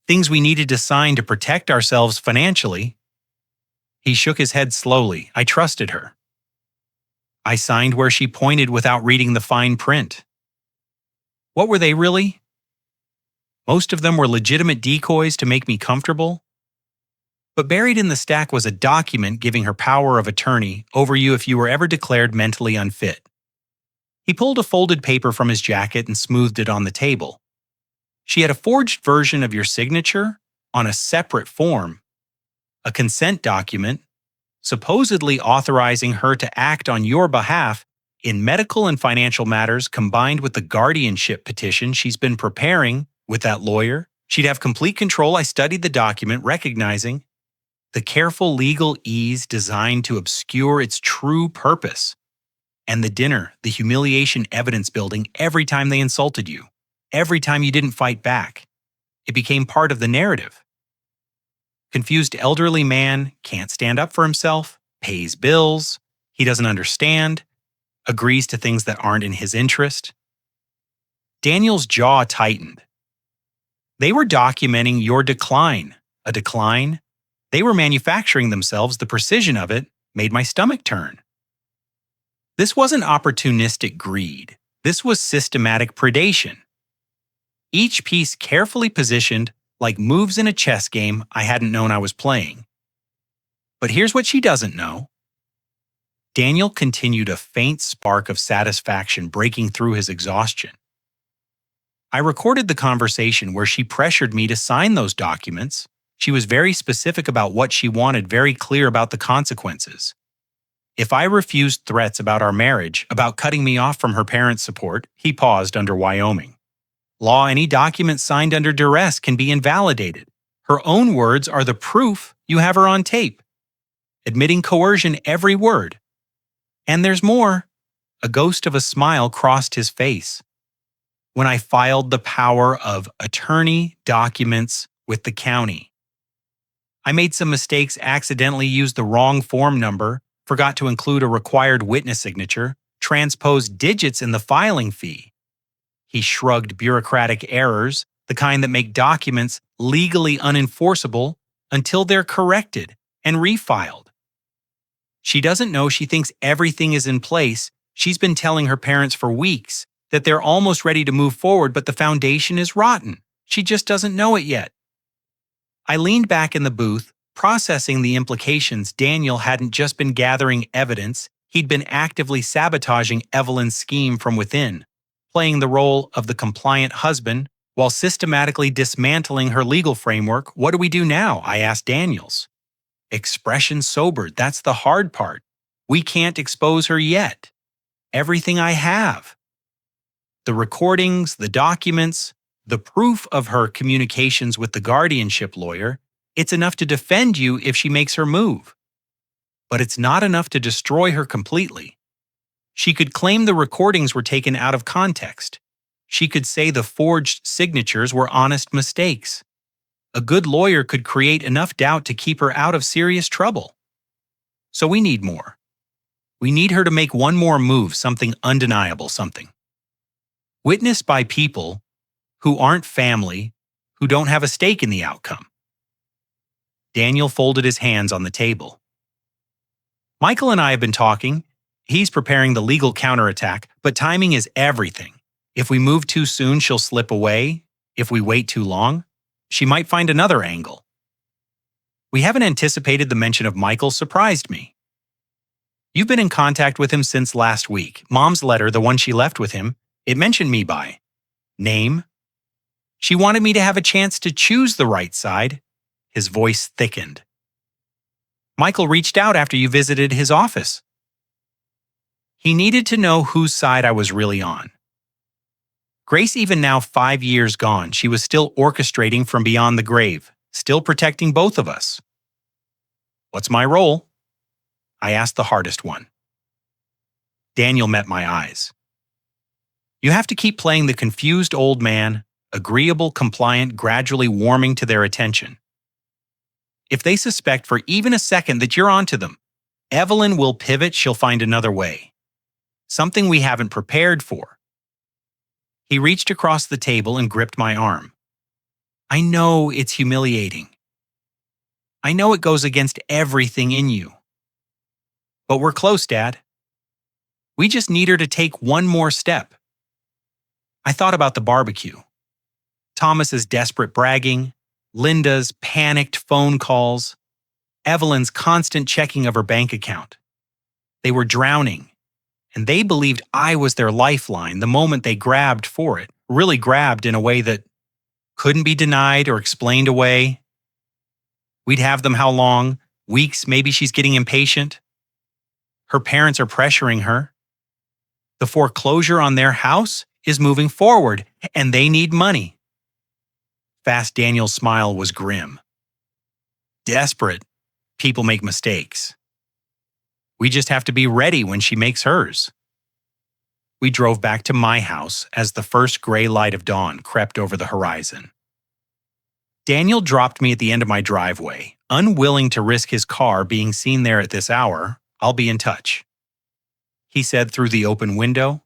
things we needed to sign to protect ourselves financially. He shook his head slowly. I trusted her. I signed where she pointed without reading the fine print. What were they really? Most of them were legitimate decoys to make me comfortable. But buried in the stack was a document giving her power of attorney over you if you were ever declared mentally unfit. He pulled a folded paper from his jacket and smoothed it on the table. She had a forged version of your signature on a separate form, a consent document, supposedly authorizing her to act on your behalf in medical and financial matters, combined with the guardianship petition she's been preparing with that lawyer. She'd have complete control. I studied the document, recognizing the careful legal ease designed to obscure its true purpose. And the dinner, the humiliation evidence building every time they insulted you, every time you didn't fight back. It became part of the narrative. Confused elderly man, can't stand up for himself, pays bills, he doesn't understand, agrees to things that aren't in his interest. Daniel's jaw tightened. They were documenting your decline, a decline. They were manufacturing themselves, the precision of it, made my stomach turn. This wasn't opportunistic greed. This was systematic predation. Each piece carefully positioned like moves in a chess game I hadn't known I was playing. But here's what she doesn't know. Daniel continued, a faint spark of satisfaction breaking through his exhaustion. I recorded the conversation where she pressured me to sign those documents. She was very specific about what she wanted, very clear about the consequences. If I refused threats about our marriage, about cutting me off from her parents' support, he paused under Wyoming. Law, any document signed under duress can be invalidated. Her own words are the proof. You have her on tape, admitting coercion every word. And there's more. A ghost of a smile crossed his face. When I filed the power of attorney documents with the county, I made some mistakes, accidentally used the wrong form number, forgot to include a required witness signature, transposed digits in the filing fee. He shrugged. Bureaucratic errors, the kind that make documents legally unenforceable until they're corrected and refiled. She doesn't know. She thinks everything is in place. She's been telling her parents for weeks that they're almost ready to move forward, but the foundation is rotten. She just doesn't know it yet. I leaned back in the booth, processing the implications. Daniel hadn't just been gathering evidence, he'd been actively sabotaging Evelyn's scheme from within, playing the role of the compliant husband while systematically dismantling her legal framework. What do we do now? I asked Daniels. Expression sobered. That's the hard part. We can't expose her yet. Everything I have. The recordings, the documents, the proof of her communications with the guardianship lawyer, it's enough to defend you if she makes her move. But it's not enough to destroy her completely. She could claim the recordings were taken out of context. She could say the forged signatures were honest mistakes. A good lawyer could create enough doubt to keep her out of serious trouble. So we need more. We need her to make one more move, something undeniable, something witnessed by people who aren't family, who don't have a stake in the outcome. Daniel folded his hands on the table. Michael and I have been talking. He's preparing the legal counterattack, but timing is everything. If we move too soon, she'll slip away. If we wait too long, she might find another angle. We haven't anticipated. The mention of Michael surprised me. You've been in contact with him since last week. Mom's letter, the one she left with him, it mentioned me by name. She wanted me to have a chance to choose the right side. His voice thickened. Michael reached out after you visited his office. He needed to know whose side I was really on. Grace, even now 5 years gone, she was still orchestrating from beyond the grave, still protecting both of us. What's my role? I asked the hardest one. Daniel met my eyes. You have to keep playing the confused old man, agreeable, compliant, gradually warming to their attention. If they suspect for even a second that you're onto them, Evelyn will pivot. She'll find another way. Something we haven't prepared for. He reached across the table and gripped my arm. I know it's humiliating. I know it goes against everything in you. But we're close, Dad. We just need her to take one more step. I thought about the barbecue. Thomas's desperate bragging, Linda's panicked phone calls, Evelyn's constant checking of her bank account. They were drowning, and they believed I was their lifeline the moment they grabbed for it, really grabbed in a way that couldn't be denied or explained away. We'd have them how long? Weeks, maybe. She's getting impatient. Her parents are pressuring her. The foreclosure on their house is moving forward, and they need money. Fast Daniel's smile was grim. Desperate. People make mistakes. We just have to be ready when she makes hers. We drove back to my house as the first gray light of dawn crept over the horizon. Daniel dropped me at the end of my driveway, unwilling to risk his car being seen there at this hour. I'll be in touch, he said through the open window.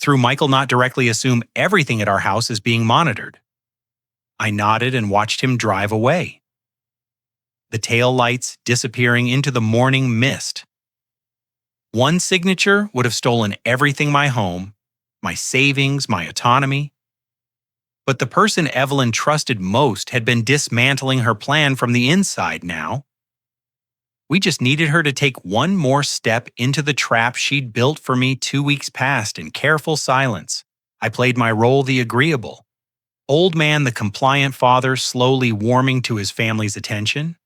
Through Michael not directly assume everything at our house is being monitored. I nodded and watched him drive away. the tail lights disappearing into the morning mist. One signature would have stolen everything: my home, my savings, my autonomy. But the person Evelyn trusted most had been dismantling her plan from the inside now. We just needed her to take one more step into the trap she'd built for me 2 weeks past in careful silence. I played my role, the agreeable. Old man, the compliant father, slowly warming to his family's attention.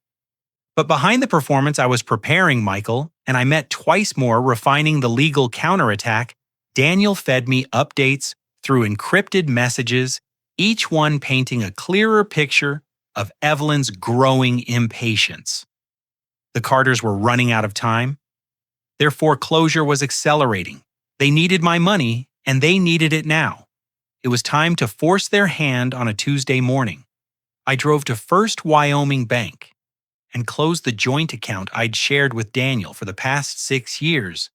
But behind the performance, I was preparing Michael, and I met twice more, refining the legal counterattack. Daniel fed me updates through encrypted messages, each one painting a clearer picture of Evelyn's growing impatience. The Carters were running out of time. Their foreclosure was accelerating. They needed my money, and they needed it now. It was time to force their hand on a Tuesday morning. I drove to First Wyoming Bank and closed the joint account I'd shared with Daniel for the past 6 years.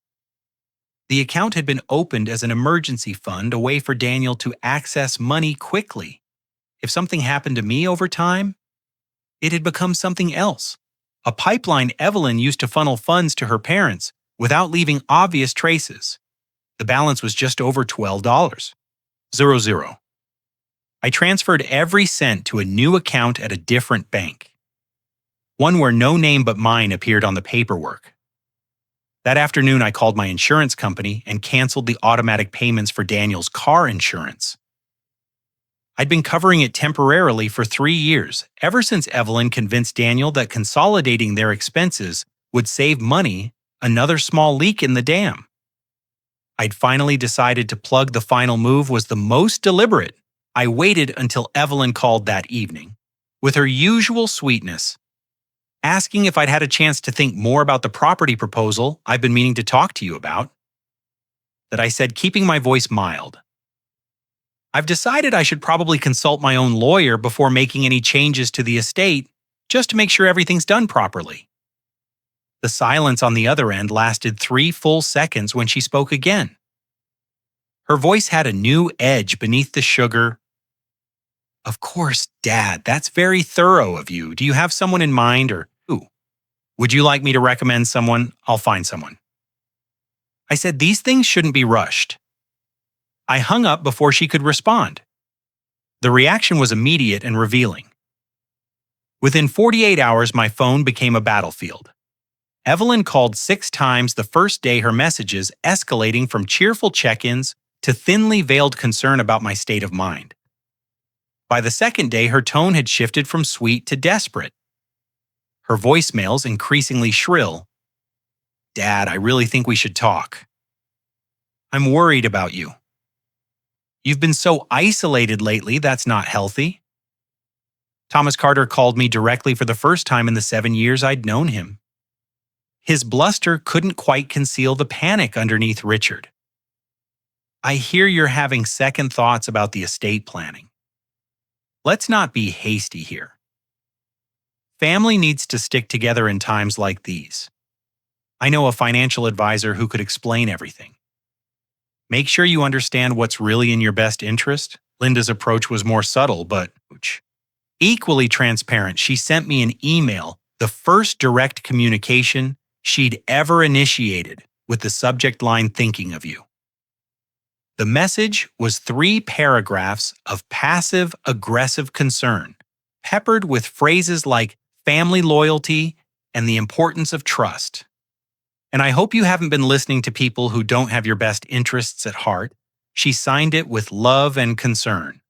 The account had been opened as an emergency fund, a way for Daniel to access money quickly. If something happened to me over time, it had become something else. A pipeline Evelyn used to funnel funds to her parents without leaving obvious traces. The balance was just over $12. 00. I transferred every cent to a new account at a different bank, one where no name but mine appeared on the paperwork. That afternoon, I called my insurance company and canceled the automatic payments for Daniel's car insurance. I'd been covering it temporarily for 3 years, ever since Evelyn convinced Daniel that consolidating their expenses would save money, another small leak in the dam. I'd finally decided to plug the final move was the most deliberate. I waited until Evelyn called that evening, with her usual sweetness, asking if I'd had a chance to think more about the property proposal I've been meaning to talk to you about. That I said, keeping my voice mild. I've decided I should probably consult my own lawyer before making any changes to the estate, just to make sure everything's done properly. The silence on the other end lasted 3 full seconds when she spoke again. Her voice had a new edge beneath the sugar. Of course, Dad, that's very thorough of you. Do you have someone in mind, or who? Would you like me to recommend someone? I'll find someone. I said these things shouldn't be rushed. I hung up before she could respond. The reaction was immediate and revealing. Within 48 hours, my phone became a battlefield. Evelyn called 6 times the first day, her messages escalating from cheerful check-ins to thinly veiled concern about my state of mind. By the second day, her tone had shifted from sweet to desperate. Her voicemails increasingly shrill. Dad, I really think we should talk. I'm worried about you. You've been so isolated lately, that's not healthy. Thomas Carter called me directly for the first time in the 7 years I'd known him. His bluster couldn't quite conceal the panic underneath Richard. I hear you're having second thoughts about the estate planning. Let's not be hasty here. Family needs to stick together in times like these. I know a financial advisor who could explain everything. Make sure you understand what's really in your best interest. Linda's approach was more subtle, but equally transparent. She sent me an email, the first direct communication she'd ever initiated, with the subject line, thinking of you. The message was 3 paragraphs of passive-aggressive concern, peppered with phrases like family loyalty and the importance of trust. And I hope you haven't been listening to people who don't have your best interests at heart. She signed it with love and concern.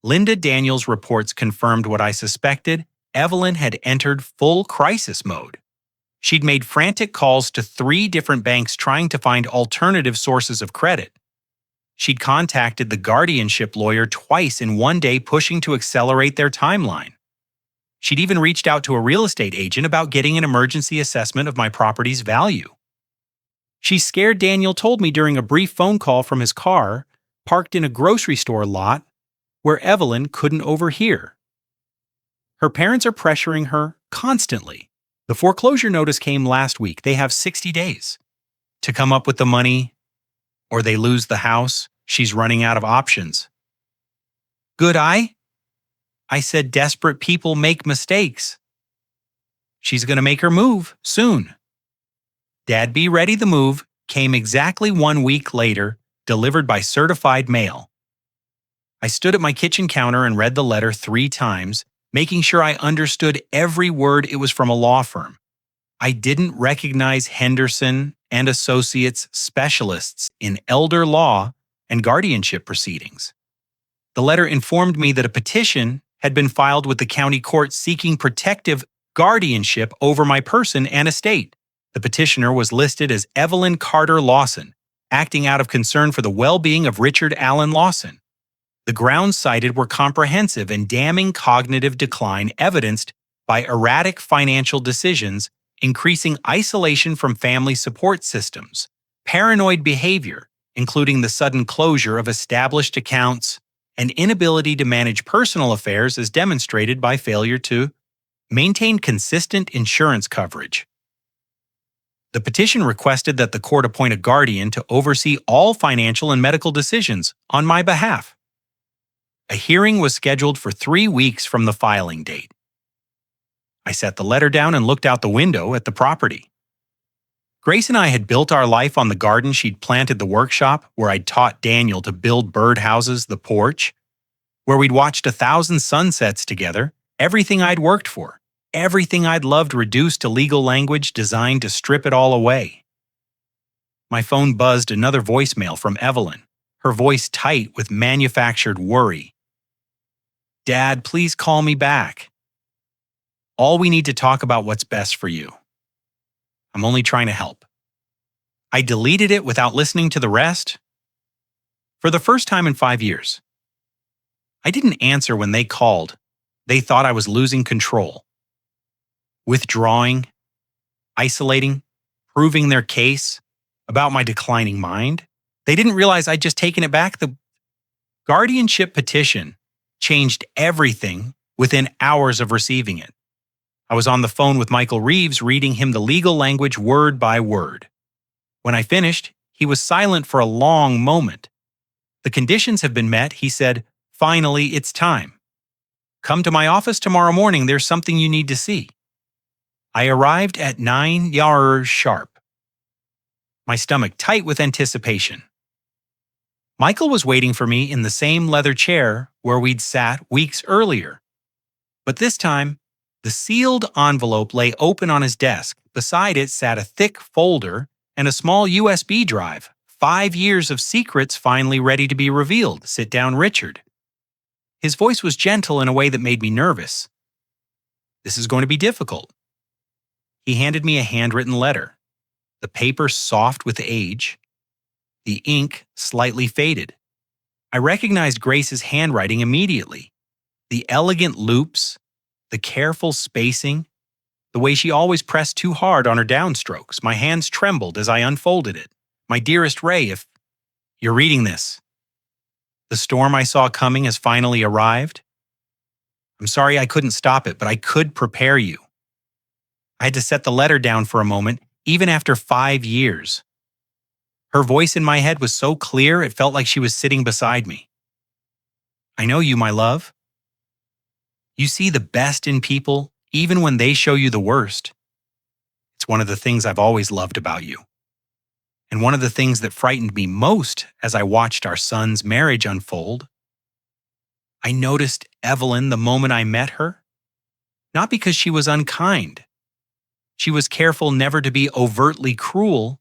Linda Daniels' reports confirmed what I suspected. Evelyn had entered full crisis mode. She'd made frantic calls to 3 different banks trying to find alternative sources of credit. She'd contacted the guardianship lawyer twice in one day, pushing to accelerate their timeline. She'd even reached out to a real estate agent about getting an emergency assessment of my property's value. She scared Daniel told me during a brief phone call from his car, parked in a grocery store lot, where Evelyn couldn't overhear. Her parents are pressuring her constantly. The foreclosure notice came last week. They have 60 days to come up with the money, or they lose the house. She's running out of options. Good eye? I said desperate people make mistakes. She's going to make her move soon. Dad, be ready. The move came exactly 1 week later, delivered by certified mail. I stood at my kitchen counter and read the letter 3 times, making sure I understood every word. It was from a law firm. I didn't recognize Henderson and Associates specialists in elder law and guardianship proceedings. The letter informed me that a petition had been filed with the county court seeking protective guardianship over my person and estate. The petitioner was listed as Evelyn Carter Lawson, acting out of concern for the well-being of Richard Allen Lawson. The grounds cited were comprehensive and damning cognitive decline evidenced by erratic financial decisions, increasing isolation from family support systems, paranoid behavior, including the sudden closure of established accounts, and inability to manage personal affairs as demonstrated by failure to maintain consistent insurance coverage. The petition requested that the court appoint a guardian to oversee all financial and medical decisions on my behalf. A hearing was scheduled for 3 weeks from the filing date. I set the letter down and looked out the window at the property. Grace and I had built our life on the garden she'd planted, the workshop where I'd taught Daniel to build birdhouses, the porch, where we'd watched 1,000 sunsets together, everything I'd worked for, everything I'd loved reduced to legal language designed to strip it all away. My phone buzzed, another voicemail from Evelyn, her voice tight with manufactured worry. Dad, please call me back. All we need to talk about what's best for you. I'm only trying to help. I deleted it without listening to the rest. For the first time in 5 years. I didn't answer when they called. They thought I was losing control. Withdrawing, isolating, proving their case about my declining mind. They didn't realize I'd just taken it back. The guardianship petition changed everything within hours of receiving it. I was on the phone with Michael Reeves, reading him the legal language word by word. When I finished, he was silent for a long moment. The conditions have been met, he said. Finally, it's time. Come to my office tomorrow morning. There's something you need to see. I arrived at 9 yards sharp, my stomach tight with anticipation. Michael was waiting for me in the same leather chair where we'd sat weeks earlier. But this time, the sealed envelope lay open on his desk. Beside it sat a thick folder and a small USB drive. 5 years of secrets finally ready to be revealed. Sit down, Richard. His voice was gentle in a way that made me nervous. This is going to be difficult. He handed me a handwritten letter, the paper soft with age, the ink slightly faded. I recognized Grace's handwriting immediately. The elegant loops, the careful spacing, the way she always pressed too hard on her downstrokes. My hands trembled as I unfolded it. My dearest Ray, if you're reading this, the storm I saw coming has finally arrived. I'm sorry I couldn't stop it, but I could prepare you. I had to set the letter down for a moment, even after 5 years. Her voice in my head was so clear it felt like she was sitting beside me. I know you, my love. You see the best in people, even when they show you the worst. It's one of the things I've always loved about you. And one of the things that frightened me most as I watched our son's marriage unfold. I noticed Evelyn the moment I met her. Not because she was unkind. She was careful never to be overtly cruel.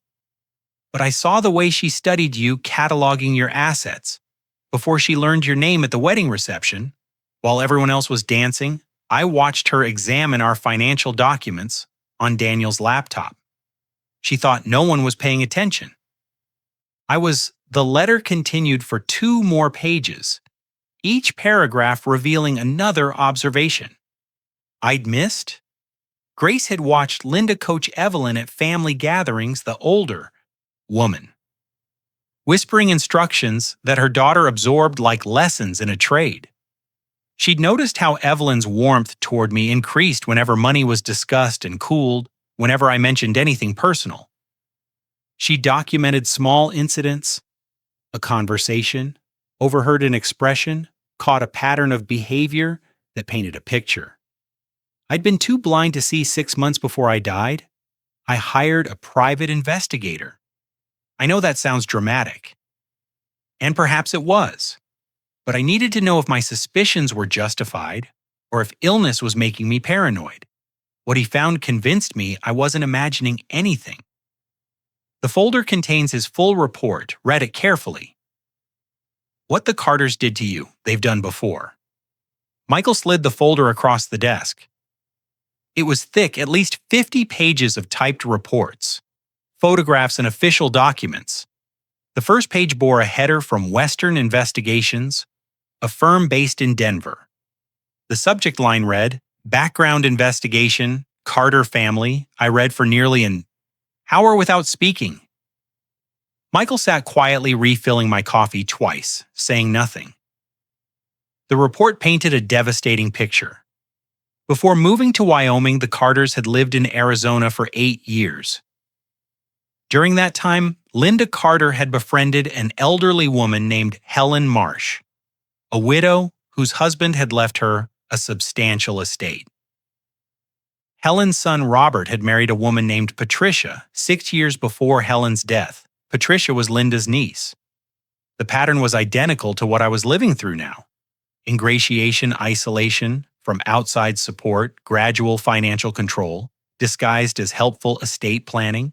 But I saw the way she studied you cataloging your assets. Before she learned your name at the wedding reception, while everyone else was dancing, I watched her examine our financial documents on Daniel's laptop. She thought no one was paying attention. The letter continued for 2 more pages, each paragraph revealing another observation. I'd missed. Grace had watched Linda coach Evelyn at family gatherings, the older woman, whispering instructions that her daughter absorbed like lessons in a trade. She'd noticed how Evelyn's warmth toward me increased whenever money was discussed and cooled whenever I mentioned anything personal. She documented small incidents, a conversation, overheard an expression, caught a pattern of behavior that painted a picture. I'd been too blind to see 6 months before I died. I hired a private investigator. I know that sounds dramatic. And perhaps it was. But I needed to know if my suspicions were justified or if illness was making me paranoid. What he found convinced me I wasn't imagining anything. The folder contains his full report. Read it carefully. What the Carters did to you, they've done before. Michael slid the folder across the desk. It was thick, at least 50 pages of typed reports, photographs, and official documents. The first page bore a header from Western Investigations, a firm based in Denver. The subject line read, "Background Investigation, Carter Family." I read for nearly an hour without speaking. Michael sat quietly refilling my coffee twice, saying nothing. The report painted a devastating picture. Before moving to Wyoming, the Carters had lived in Arizona for 8 years. During that time, Linda Carter had befriended an elderly woman named Helen Marsh, a widow whose husband had left her a substantial estate. Helen's son Robert had married a woman named Patricia 6 years before Helen's death. Patricia was Linda's niece. The pattern was identical to what I was living through now. Ingratiation, isolation, from outside support, gradual financial control, disguised as helpful estate planning.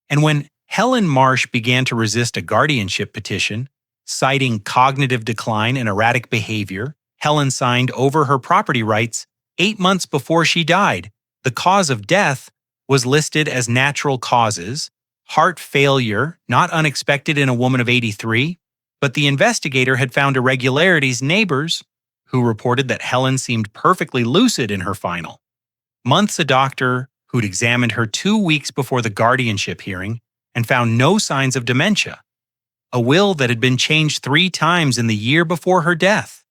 And when Helen Marsh began to resist a guardianship petition, citing cognitive decline and erratic behavior, Helen signed over her property rights 8 months before she died. The cause of death was listed as natural causes, heart failure, not unexpected in a woman of 83, but the investigator had found irregularities. Neighbors, who reported that Helen seemed perfectly lucid in her final. Months, a doctor who'd examined her 2 weeks before the guardianship hearing and found no signs of dementia. A will that had been changed 3 times in the year before her death.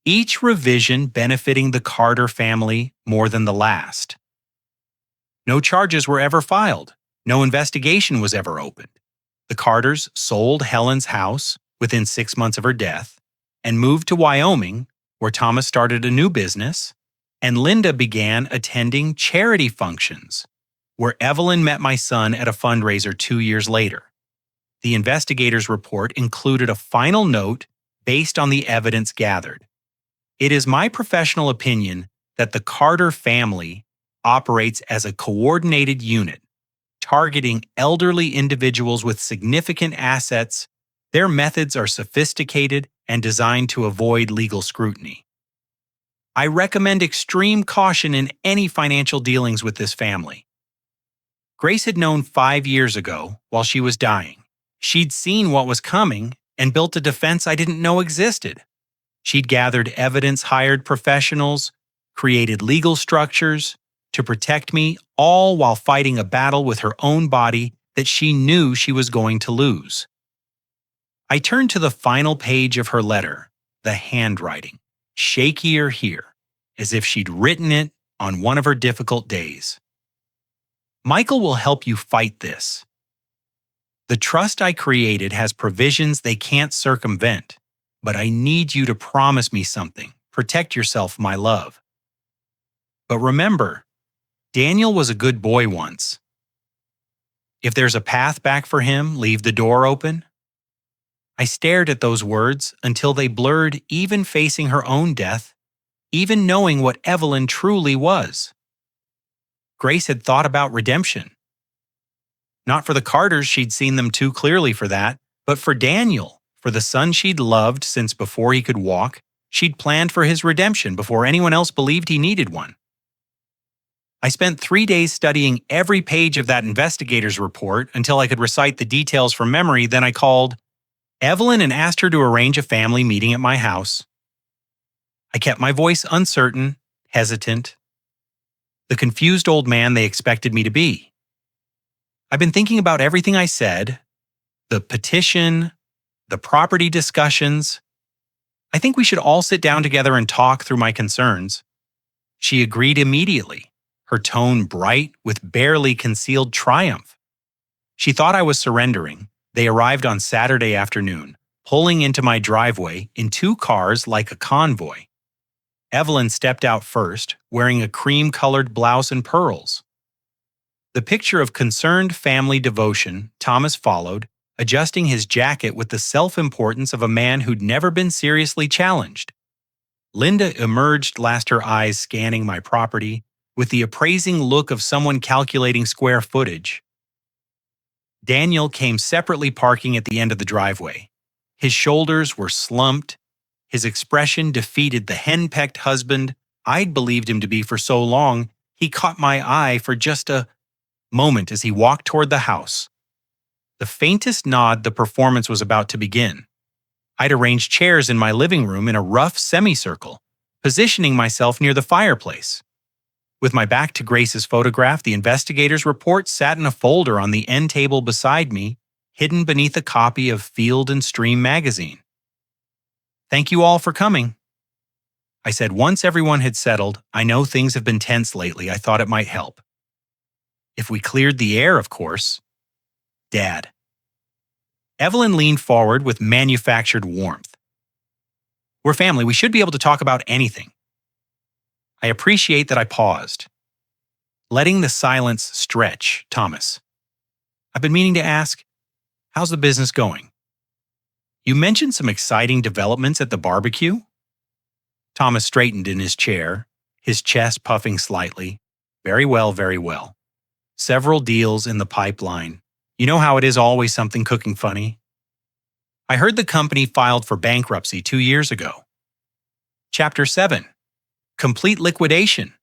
Each revision benefiting the Carter family more than the last. No charges were ever filed. No investigation was ever opened. The Carters sold Helen's house within 6 months of her death and moved to Wyoming, where Thomas started a new business, and Linda began attending charity functions, where Evelyn met my son at a fundraiser 2 years later. The investigator's report included a final note based on the evidence gathered. It is my professional opinion that the Carter family operates as a coordinated unit, targeting elderly individuals with significant assets. Their methods are sophisticated and designed to avoid legal scrutiny. I recommend extreme caution in any financial dealings with this family. Grace had known 5 years ago while she was dying. She'd seen what was coming and built a defense I didn't know existed. She'd gathered evidence, hired professionals, created legal structures to protect me, all while fighting a battle with her own body that she knew she was going to lose. I turned to the final page of her letter, the handwriting, shakier here, as if she'd written it on one of her difficult days. Michael will help you fight this. The trust I created has provisions they can't circumvent, but I need you to promise me something. Protect yourself, my love. But remember, Daniel was a good boy once. If there's a path back for him, leave the door open. I stared at those words until they blurred, even facing her own death, even knowing what Evelyn truly was. Grace had thought about redemption. Not for the Carters, she'd seen them too clearly for that, but for Daniel, for the son she'd loved since before he could walk. She'd planned for his redemption before anyone else believed he needed one. I spent 3 days studying every page of that investigator's report until I could recite the details from memory. Then I called Evelyn and asked her to arrange a family meeting at my house. I kept my voice uncertain, hesitant, the confused old man they expected me to be. I've been thinking about everything I said, the petition, the property discussions. I think we should all sit down together and talk through my concerns. She agreed immediately, her tone bright with barely concealed triumph. She thought I was surrendering. They arrived on Saturday afternoon, pulling into my driveway in 2 cars like a convoy. Evelyn stepped out first, wearing a cream-colored blouse and pearls. The picture of concerned family devotion Thomas followed, adjusting his jacket with the self-importance of a man who'd never been seriously challenged. Linda emerged, her eyes scanning my property, with the appraising look of someone calculating square footage. Daniel came separately, parking at the end of the driveway. His shoulders were slumped. His expression defeated the henpecked husband I'd believed him to be for so long. He caught my eye for just a moment as he walked toward the house. The faintest nod the performance was about to begin. I'd arranged chairs in my living room in a rough semicircle, positioning myself near the fireplace. With my back to Grace's photograph, the investigator's report sat in a folder on the end table beside me, hidden beneath a copy of Field and Stream magazine. "Thank you all for coming," I said once everyone had settled. "I know things have been tense lately. I thought it might help. If we cleared the air, of course." Dad. Evelyn leaned forward with manufactured warmth. "We're family. We should be able to talk about anything." I appreciate that I paused, letting the silence stretch. "Thomas, I've been meaning to ask, how's the business going? You mentioned some exciting developments at the barbecue?" Thomas straightened in his chair, his chest puffing slightly. Very well, very well. Several deals in the pipeline. You know how it is, always something cooking funny. I heard the company filed for bankruptcy 2 years ago. Chapter 7. Complete liquidation.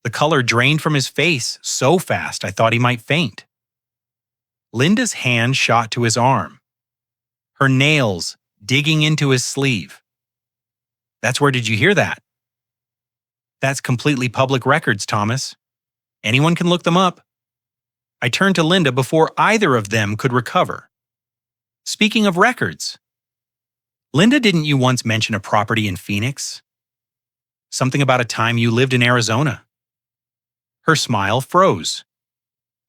The color drained from his face so fast I thought he might faint. Linda's hand shot to his arm, her nails digging into his sleeve. "That's where did you hear that?" "That's completely public records, Thomas. Anyone can look them up." I turned to Linda before either of them could recover. "Speaking of records, Linda, didn't you once mention a property in Phoenix? Something about a time you lived in Arizona?" Her smile froze.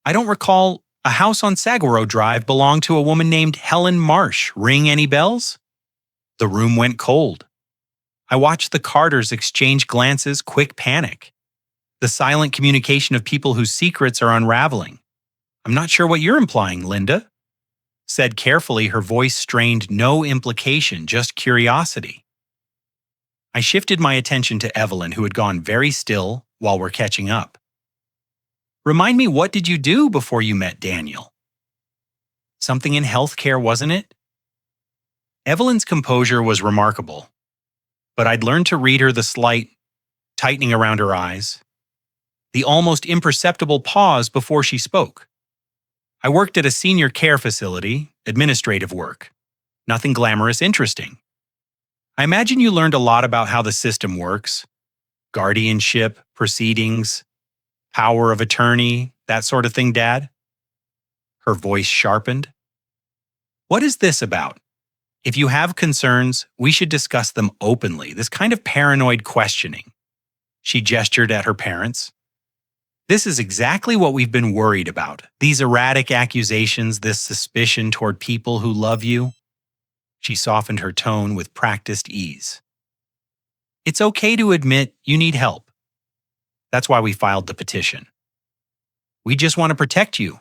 "I don't recall. A house on Saguaro Drive belonged to a woman named Helen Marsh. Ring any bells?" The room went cold. I watched the Carters exchange glances, quick panic. The silent communication of people whose secrets are unraveling. "I'm not sure what you're implying, Linda," said carefully, her voice strained, no implication, just curiosity. I shifted my attention to Evelyn, who had gone very still while we're catching up. "Remind me, what did you do before you met Daniel?" "Something in healthcare, wasn't it?" Evelyn's composure was remarkable, but I'd learned to read her, the slight tightening around her eyes, the almost imperceptible pause before she spoke. "I worked at a senior care facility, administrative work. Nothing glamorous, interesting. I imagine you learned a lot about how the system works. Guardianship, proceedings, power of attorney, that sort of thing, Dad?" Her voice sharpened. "What is this about? If you have concerns, we should discuss them openly, this kind of paranoid questioning." She gestured at her parents. "This is exactly what we've been worried about. These erratic accusations, this suspicion toward people who love you." She softened her tone with practiced ease. "It's okay to admit you need help. That's why we filed the petition. We just want to protect you."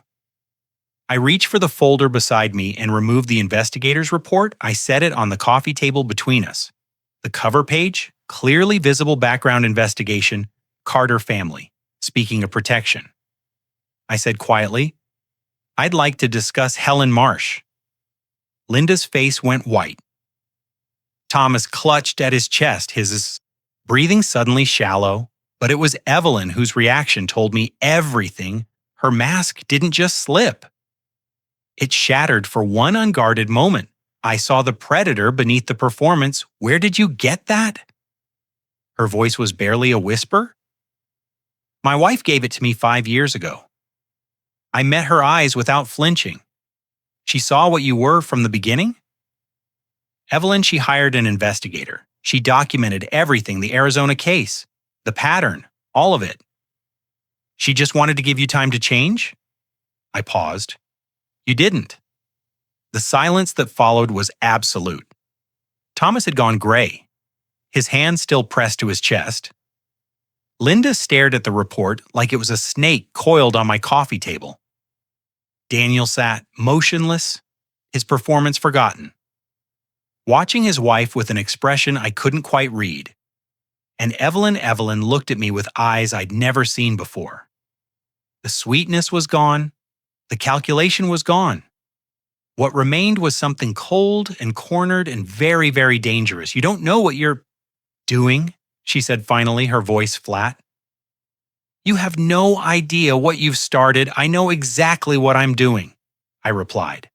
I reached for the folder beside me and removed the investigator's report. I set it on the coffee table between us. The cover page, clearly visible background investigation, Carter family. Speaking of protection. I said quietly, "I'd like to discuss Helen Marsh." Linda's face went white. Thomas clutched at his chest, his breathing suddenly shallow, but it was Evelyn whose reaction told me everything. Her mask didn't just slip. It shattered for one unguarded moment. I saw the predator beneath the performance. "Where did you get that?" Her voice was barely a whisper. "My wife gave it to me 5 years ago." I met her eyes without flinching. "She saw what you were from the beginning?" "Evelyn, she hired an investigator. She documented everything, the Arizona case, the pattern, all of it. She just wanted to give you time to change?" I paused. "You didn't." The silence that followed was absolute. Thomas had gone gray. his hand still pressed to his chest. Linda stared at the report like it was a snake coiled on my coffee table. Daniel sat motionless, his performance forgotten, watching his wife with an expression I couldn't quite read. And Evelyn looked at me with eyes I'd never seen before. The sweetness was gone. The calculation was gone. What remained was something cold and cornered and very, very dangerous. You don't know what you're doing, she said finally, her voice flat. You have no idea what you've started. I know exactly what I'm doing, I replied.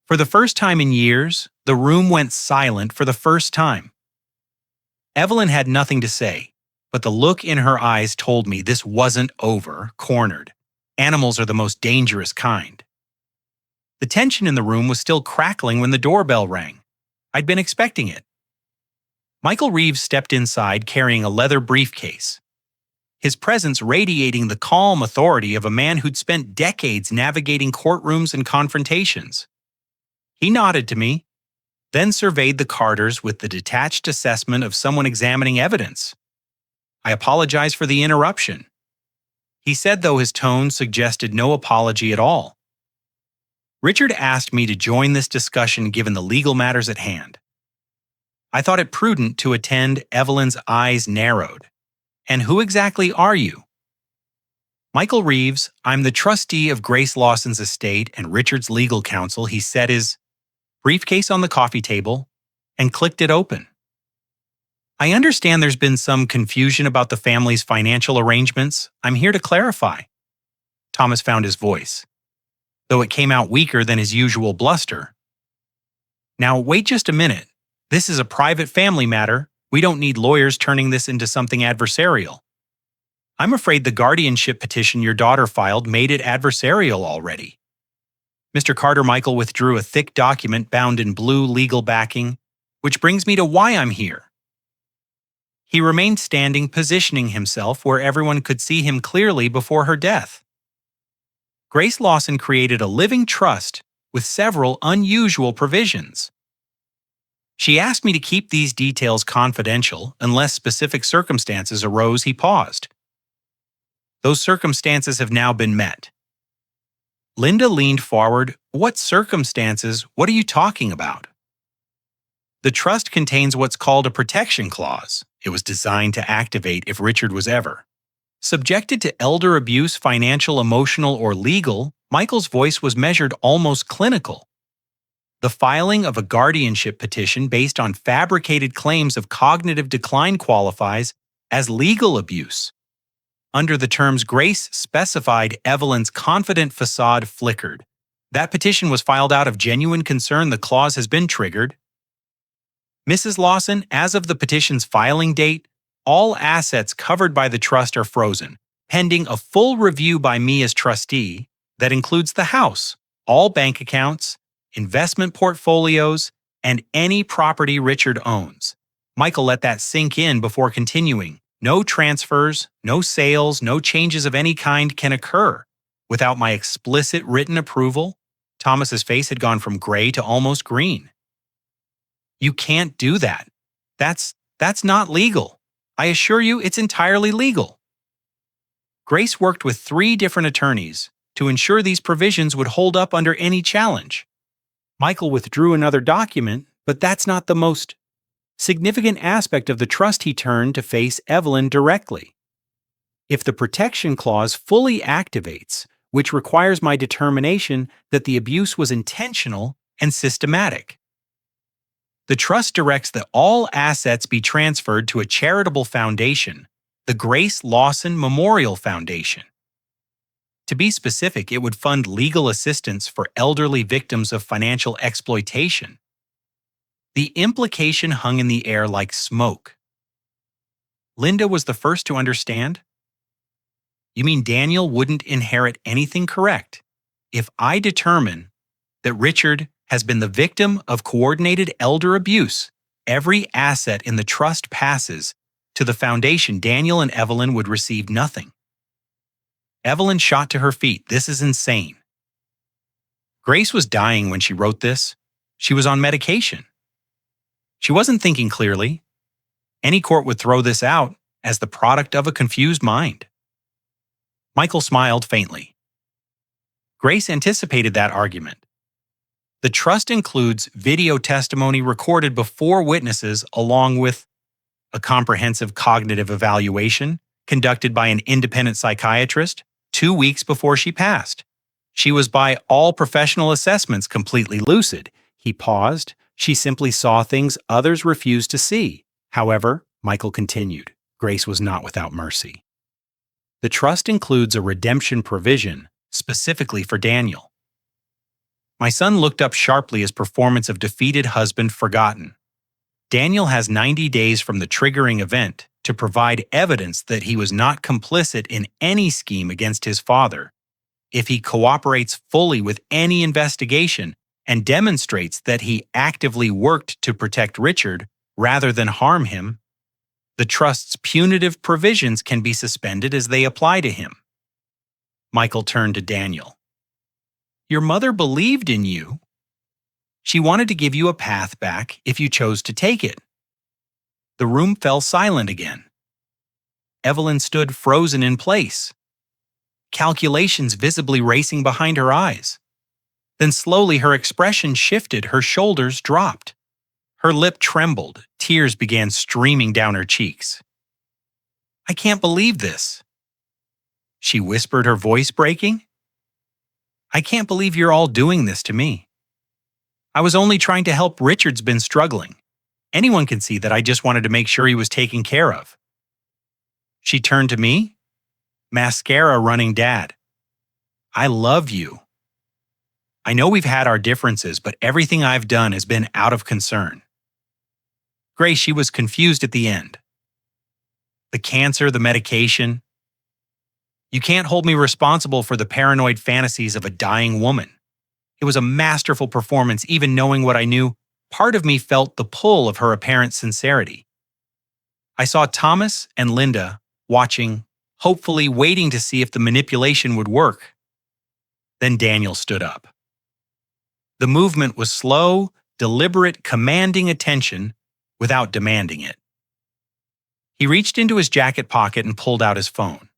For the first time in years, the room went silent for the first time. Evelyn had nothing to say, but the look in her eyes told me this wasn't over, cornered. Animals are the most dangerous kind. The tension in the room was still crackling when the doorbell rang. I'd been expecting it. Michael Reeves stepped inside carrying a leather briefcase, his presence radiating the calm authority of a man who'd spent decades navigating courtrooms and confrontations. He nodded to me, then surveyed the Carters with the detached assessment of someone examining evidence. I apologized for the interruption. He said, though his tone suggested no apology at all. Richard asked me to join this discussion given the legal matters at hand. I thought it prudent to attend. Evelyn's eyes narrowed. And who exactly are you? Michael Reeves, I'm the trustee of Grace Lawson's estate and Richard's legal counsel, he set his briefcase on the coffee table and clicked it open. I understand there's been some confusion about the family's financial arrangements. I'm here to clarify. Thomas found his voice, though it came out weaker than his usual bluster. Now, wait just a minute. This is a private family matter. We don't need lawyers turning this into something adversarial. I'm afraid the guardianship petition your daughter filed made it adversarial already. Mr. Carter-Michael withdrew a thick document bound in blue legal backing, which brings me to why I'm here. He remained standing, positioning himself where everyone could see him clearly before her death. Grace Lawson created a living trust with several unusual provisions. She asked me to keep these details confidential unless specific circumstances arose. He paused. Those circumstances have now been met. Linda leaned forward. What circumstances? What are you talking about? The trust contains what's called a protection clause. It was designed to activate if Richard was ever subjected to elder abuse, financial, emotional, or legal. Michael's voice was measured almost clinical. The filing of a guardianship petition based on fabricated claims of cognitive decline qualifies as legal abuse. Under the terms Grace specified, Evelyn's confident facade flickered. That petition was filed out of genuine concern. The clause has been triggered. Mrs. Lawson, as of the petition's filing date, all assets covered by the trust are frozen, pending a full review by me as trustee that includes the house, all bank accounts, investment portfolios, and any property Richard owns. Michael let that sink in before continuing. No transfers, no sales, no changes of any kind can occur without my explicit written approval. Thomas's face had gone from gray to almost green. You can't do that. That's not legal. I assure you it's entirely legal. Grace worked with 3 different attorneys to ensure these provisions would hold up under any challenge. Michael withdrew another document, but that's not the most significant aspect of the trust. He turned to face Evelyn directly. If the protection clause fully activates, which requires my determination that the abuse was intentional and systematic, the trust directs that all assets be transferred to a charitable foundation, the Grace Lawson Memorial Foundation. To be specific, it would fund legal assistance for elderly victims of financial exploitation. The implication hung in the air like smoke. Linda was the first to understand. You mean Daniel wouldn't inherit anything? Correct. If I determine that Richard has been the victim of coordinated elder abuse, every asset in the trust passes to the foundation. Daniel and Evelyn would receive nothing. Evelyn shot to her feet. This is insane. Grace was dying when she wrote this. She was on medication. She wasn't thinking clearly. Any court would throw this out as the product of a confused mind. Michael smiled faintly. Grace anticipated that argument. The trust includes video testimony recorded before witnesses along with a comprehensive cognitive evaluation conducted by an independent psychiatrist 2 weeks before she passed. She was by all professional assessments completely lucid. He paused. She simply saw things others refused to see. However, Michael continued, Grace was not without mercy. The trust includes a redemption provision specifically for Daniel. My son looked up sharply as performance of defeated husband forgotten. Daniel has 90 days from the triggering event to provide evidence that he was not complicit in any scheme against his father. If he cooperates fully with any investigation and demonstrates that he actively worked to protect Richard rather than harm him, the trust's punitive provisions can be suspended as they apply to him. Michael turned to Daniel. Your mother believed in you. She wanted to give you a path back if you chose to take it. The room fell silent again. Evelyn stood frozen in place, calculations visibly racing behind her eyes. Then slowly her expression shifted, her shoulders dropped. Her lip trembled, tears began streaming down her cheeks. I can't believe this. She whispered, her voice breaking. I can't believe you're all doing this to me. I was only trying to help. Richard's been struggling. Anyone can see that I just wanted to make sure he was taken care of. She turned to me, mascara running. Dad, I love you. I know we've had our differences, but everything I've done has been out of concern. Grace, she was confused at the end. The cancer, the medication. You can't hold me responsible for the paranoid fantasies of a dying woman. It was a masterful performance, even knowing what I knew. Part of me felt the pull of her apparent sincerity. I saw Thomas and Linda watching, hopefully waiting to see if the manipulation would work. Then Daniel stood up. The movement was slow, deliberate, commanding attention without demanding it. He reached into his jacket pocket and pulled out his phone.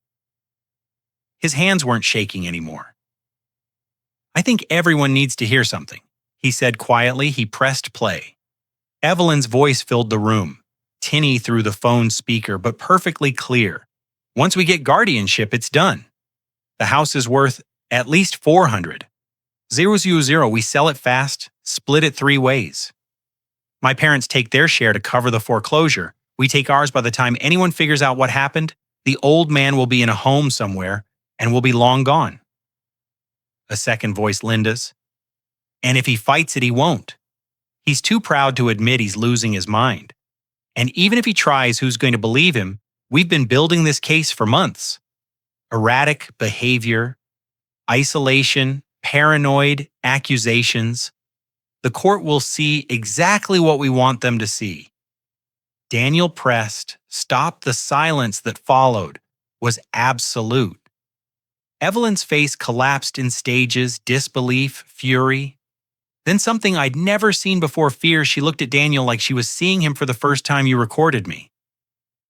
His hands weren't shaking anymore. I think everyone needs to hear something, he said quietly. He pressed play. Evelyn's voice filled the room, tinny through the phone speaker, but perfectly clear. Once we get guardianship, it's done. The house is worth at least $400,000. 000, we sell it fast, split it 3 ways. My parents take their share to cover the foreclosure. We take ours. By the time anyone figures out what happened, the old man will be in a home somewhere and will be long gone. A second voice, Linda's. And if he fights it, he won't. He's too proud to admit he's losing his mind. And even if he tries, who's going to believe him? We've been building this case for months. Erratic behavior, isolation, paranoid accusations. The court will see exactly what we want them to see. Daniel pressed, stopped. The silence that followed was absolute. Evelyn's face collapsed in stages, disbelief, fury. Then something I'd never seen before, fear. She looked at Daniel like she was seeing him for the first time. You recorded me.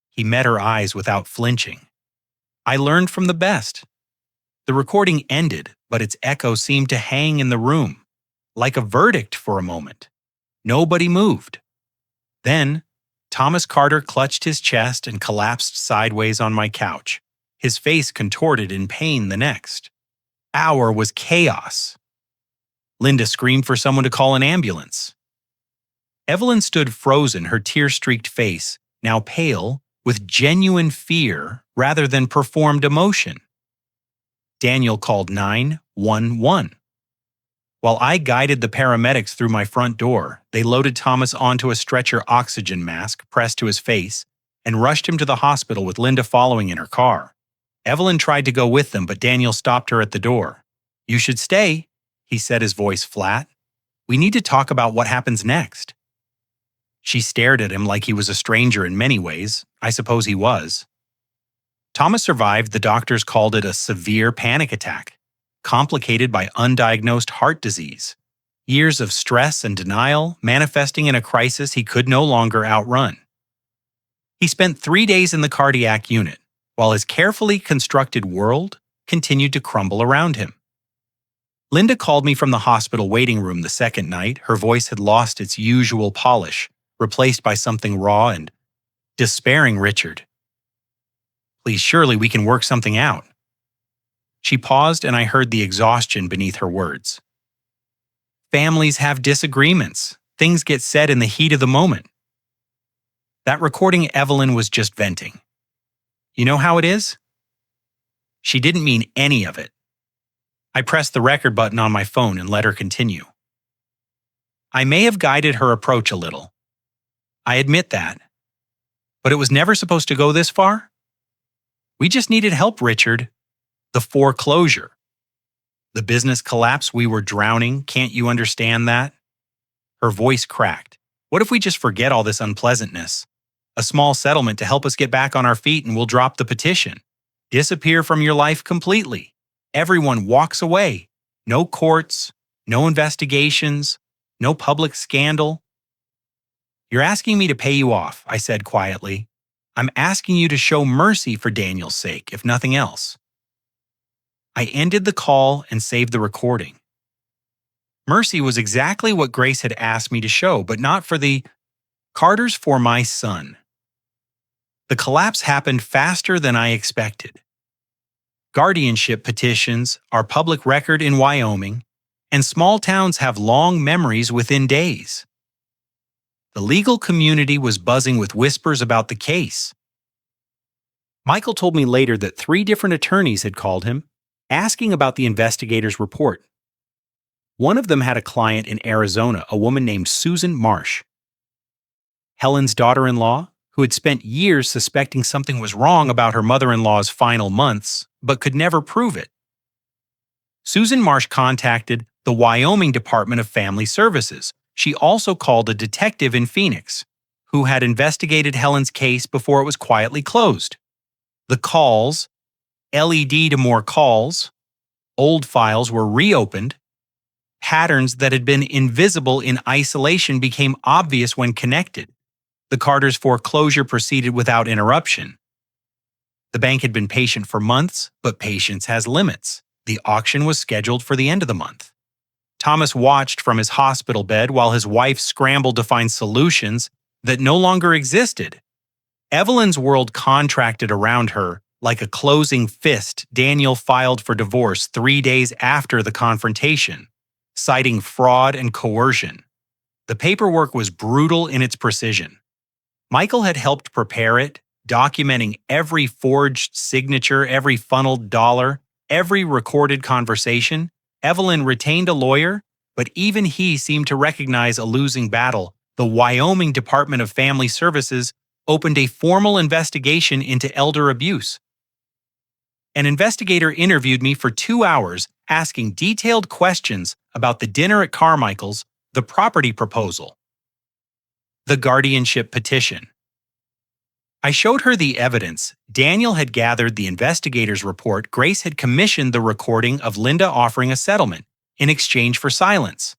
He met her eyes without flinching. I learned from the best. The recording ended, but its echo seemed to hang in the room, like a verdict for a moment. Nobody moved. Then, Thomas Carter clutched his chest and collapsed sideways on my couch, his face contorted in pain. The next hour was chaos. Linda screamed for someone to call an ambulance. Evelyn stood frozen, her tear-streaked face, now pale, with genuine fear rather than performed emotion. Daniel called 911. While I guided the paramedics through my front door, they loaded Thomas onto a stretcher oxygen mask pressed to his face and rushed him to the hospital with Linda following in her car. Evelyn tried to go with them, but Daniel stopped her at the door. You should stay, he said, his voice flat. We need to talk about what happens next. She stared at him like he was a stranger in many ways. I suppose he was. Thomas survived. The doctors called it a severe panic attack, complicated by undiagnosed heart disease. Years of stress and denial manifesting in a crisis he could no longer outrun. He spent 3 days in the cardiac unit, while his carefully constructed world continued to crumble around him. Linda called me from the hospital waiting room the second night. Her voice had lost its usual polish, replaced by something raw and despairing. "Richard, please, surely we can work something out." She paused, and I heard the exhaustion beneath her words. "Families have disagreements. Things get said in the heat of the moment." That recording, Evelyn was just venting. "You know how it is?" She didn't mean any of it. I pressed the record button on my phone and let her continue. I may have guided her approach a little. I admit that. But it was never supposed to go this far. We just needed help, Richard. The foreclosure. The business collapse, we were drowning. Can't you understand that? Her voice cracked. What if we just forget all this unpleasantness? A small settlement to help us get back on our feet, and we'll drop the petition. Disappear from your life completely. Everyone walks away. No courts, no investigations, no public scandal. "You're asking me to pay you off," I said quietly. "I'm asking you to show mercy for Daniel's sake, if nothing else." I ended the call and saved the recording. Mercy was exactly what Grace had asked me to show, but not for the Carters, for my son. The collapse happened faster than I expected. Guardianship petitions are public record in Wyoming, and small towns have long memories within days. The legal community was buzzing with whispers about the case. Michael told me later that 3 different attorneys had called him, asking about the investigator's report. One of them had a client in Arizona, a woman named Susan Marsh, Helen's daughter-in-law, who had spent years suspecting something was wrong about her mother-in-law's final months, but could never prove it. Susan Marsh contacted the Wyoming Department of Family Services. She also called a detective in Phoenix, who had investigated Helen's case before it was quietly closed. The calls, LED to more calls, old files were reopened. Patterns that had been invisible in isolation became obvious when connected. The Carters' foreclosure proceeded without interruption. The bank had been patient for months, but patience has limits. The auction was scheduled for the end of the month. Thomas watched from his hospital bed while his wife scrambled to find solutions that no longer existed. Evelyn's world contracted around her like a closing fist. Daniel filed for divorce 3 days after the confrontation, citing fraud and coercion. The paperwork was brutal in its precision. Michael had helped prepare it, documenting every forged signature, every funneled dollar, every recorded conversation. Evelyn retained a lawyer, but even he seemed to recognize a losing battle. The Wyoming Department of Family Services opened a formal investigation into elder abuse. An investigator interviewed me for 2 hours, asking detailed questions about the dinner at Carmichael's, the property proposal, the guardianship petition. I showed her the evidence. Daniel had gathered the investigator's report. Grace had commissioned the recording of Linda offering a settlement in exchange for silence.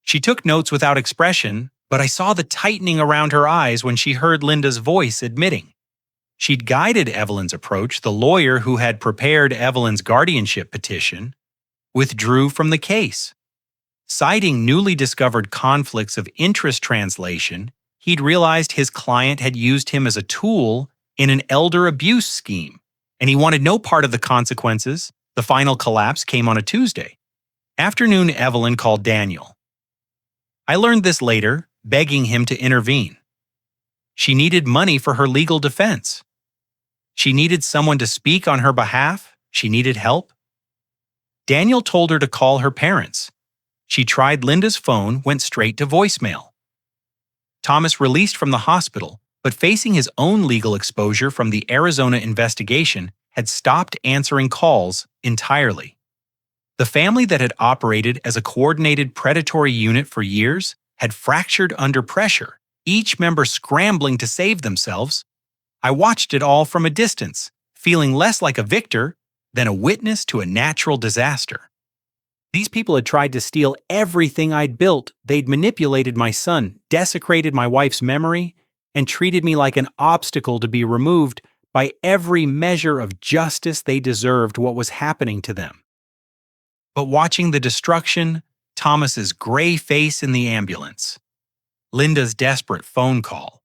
She took notes without expression, but I saw the tightening around her eyes when she heard Linda's voice admitting. She'd guided Evelyn's approach. The lawyer who had prepared Evelyn's guardianship petition withdrew from the case. Citing newly discovered conflicts of interest translation, he'd realized his client had used him as a tool in an elder abuse scheme, and he wanted no part of the consequences. The final collapse came on a Tuesday. Afternoon, Evelyn called Daniel. I learned this later, begging him to intervene. She needed money for her legal defense. She needed someone to speak on her behalf. She needed help. Daniel told her to call her parents. She tried Linda's phone, went straight to voicemail. Thomas released from the hospital, but facing his own legal exposure from the Arizona investigation, had stopped answering calls entirely. The family that had operated as a coordinated predatory unit for years had fractured under pressure, each member scrambling to save themselves. I watched it all from a distance, feeling less like a victor than a witness to a natural disaster. These people had tried to steal everything I'd built. They'd manipulated my son, desecrated my wife's memory, and treated me like an obstacle to be removed by every measure of justice they deserved what was happening to them. But watching the destruction, Thomas's gray face in the ambulance, Linda's desperate phone call,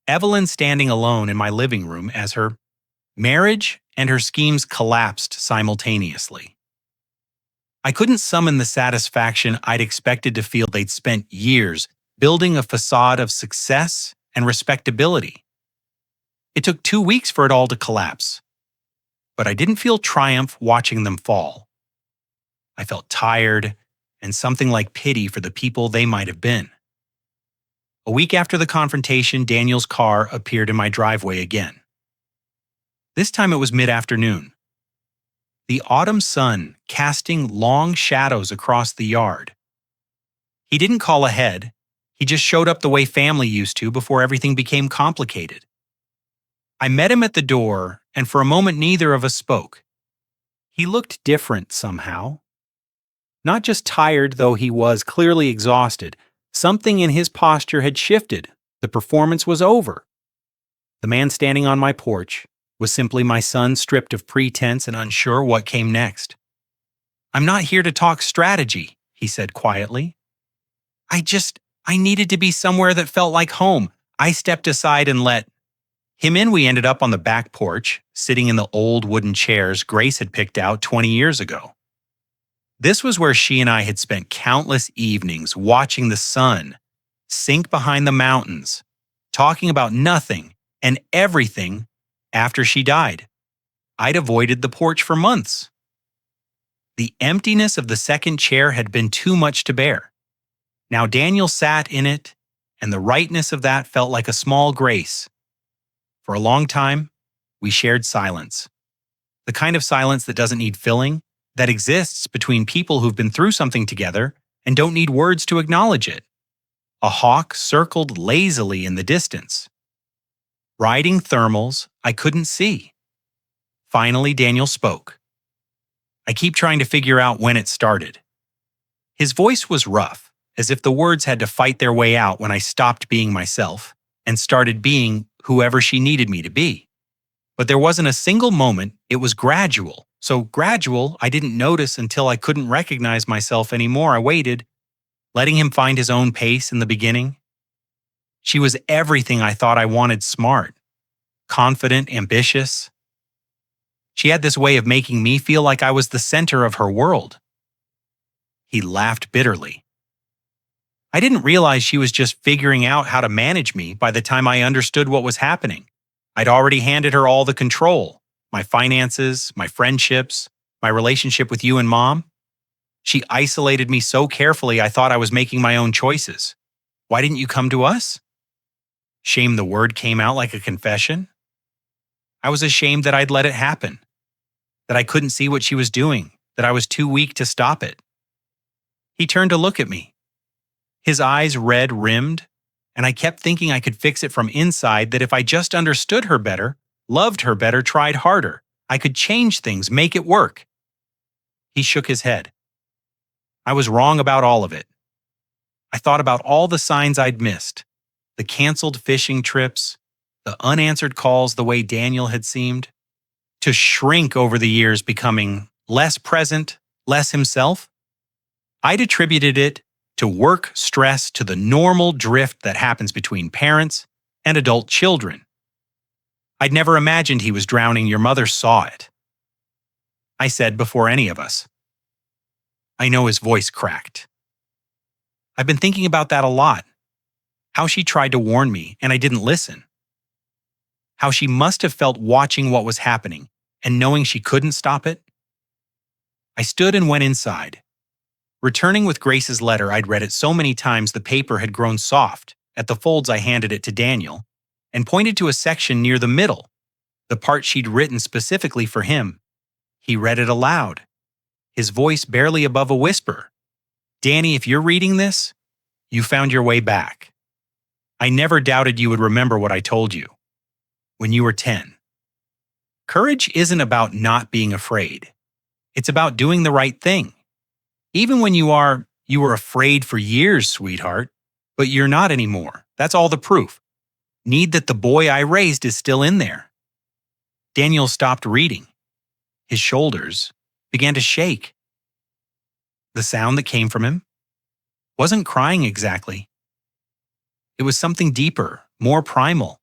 Evelyn standing alone in my living room as her marriage and her schemes collapsed simultaneously. I couldn't summon the satisfaction I'd expected to feel. They'd spent years building a facade of success and respectability. It took 2 weeks for it all to collapse, but I didn't feel triumph watching them fall. I felt tired and something like pity for the people they might have been. A week after the confrontation, Daniel's car appeared in my driveway again. This time it was mid-afternoon. The autumn sun casting long shadows across the yard. He didn't call ahead. He just showed up the way family used to before everything became complicated. I met him at the door, and for a moment neither of us spoke. He looked different somehow. Not just tired, though he was clearly exhausted. Something in his posture had shifted. The performance was over. The man standing on my porch was simply my son, stripped of pretense and unsure what came next. "I'm not here to talk strategy," he said quietly. I needed to be somewhere that felt like home." I stepped aside and let him in. We ended up on the back porch, sitting in the old wooden chairs Grace had picked out 20 years ago. This was where she and I had spent countless evenings watching the sun sink behind the mountains, talking about nothing and everything after she died. I'd avoided the porch for months. The emptiness of the second chair had been too much to bear. Now Daniel sat in it, and the rightness of that felt like a small grace. For a long time, we shared silence. The kind of silence that doesn't need filling, that exists between people who've been through something together and don't need words to acknowledge it. A hawk circled lazily in the distance. Riding thermals I couldn't see. Finally, Daniel spoke. I keep trying to figure out when it started. His voice was rough, as if the words had to fight their way out when I stopped being myself and started being whoever she needed me to be. But there wasn't a single moment. It was gradual. So gradual, I didn't notice until I couldn't recognize myself anymore. I waited, letting him find his own pace in the beginning. She was everything I thought I wanted: smart, confident, ambitious. She had this way of making me feel like I was the center of her world. He laughed bitterly. I didn't realize she was just figuring out how to manage me by the time I understood what was happening. I'd already handed her all the control, my finances, my friendships, my relationship with you and Mom. She isolated me so carefully I thought I was making my own choices. "Why didn't you come to us?" Shame, the word came out like a confession. I was ashamed that I'd let it happen, that I couldn't see what she was doing, that I was too weak to stop it. He turned to look at me, his eyes red-rimmed, and I kept thinking I could fix it from inside, that if I just understood her better, loved her better, tried harder, I could change things, make it work. He shook his head. I was wrong about all of it. I thought about all the signs I'd missed, the canceled fishing trips, the unanswered calls, the way Daniel had seemed to shrink over the years, becoming less present, less himself. I'd attributed it to work stress, to the normal drift that happens between parents and adult children. I'd never imagined he was drowning. Your mother saw it, I said before any of us. I know. His voice cracked. I've been thinking about that a lot. How she tried to warn me and I didn't listen. How she must have felt watching what was happening and knowing she couldn't stop it. I stood and went inside. Returning with Grace's letter, I'd read it so many times the paper had grown soft. At the folds, I handed it to Daniel and pointed to a section near the middle, the part she'd written specifically for him. He read it aloud, his voice barely above a whisper. "Danny, if you're reading this, you found your way back. I never doubted you would remember what I told you when you were 10. Courage isn't about not being afraid. It's about doing the right thing. Even when you were afraid for years, sweetheart, but you're not anymore. That's all the proof. Need that the boy I raised is still in there. Daniel stopped reading. His shoulders began to shake. The sound that came from him wasn't crying exactly. It was something deeper, more primal.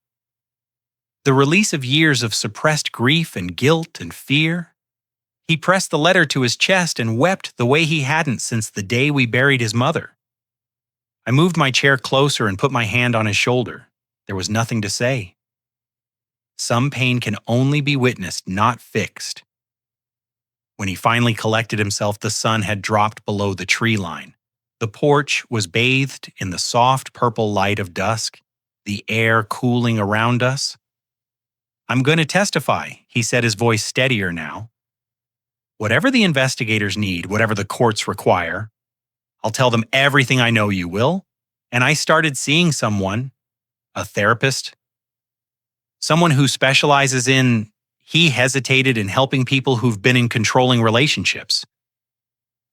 The release of years of suppressed grief and guilt and fear. He pressed the letter to his chest and wept the way he hadn't since the day we buried his mother. I moved my chair closer and put my hand on his shoulder. There was nothing to say. Some pain can only be witnessed, not fixed. When he finally collected himself, the sun had dropped below the tree line. The porch was bathed in the soft purple light of dusk, the air cooling around us. "I'm going to testify," he said, his voice steadier now. "Whatever the investigators need, whatever the courts require, I'll tell them everything I know, you will." And I started seeing someone, a therapist, someone who specializes in, he hesitated, in helping people who've been in controlling relationships.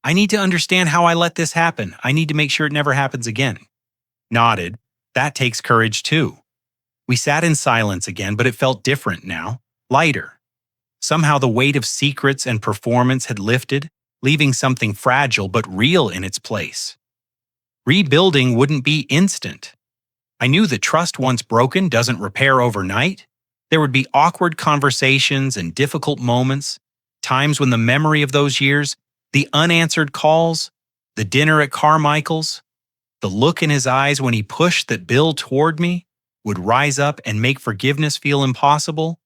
"I need to understand how I let this happen. I need to make sure it never happens again." Nodded. "That takes courage too." We sat in silence again, but it felt different now, lighter. Somehow the weight of secrets and performance had lifted, leaving something fragile but real in its place. Rebuilding wouldn't be instant. I knew that trust once broken doesn't repair overnight. There would be awkward conversations and difficult moments, times when the memory of those years, the unanswered calls, the dinner at Carmichael's, the look in his eyes when he pushed that bill toward me, would rise up and make forgiveness feel impossible.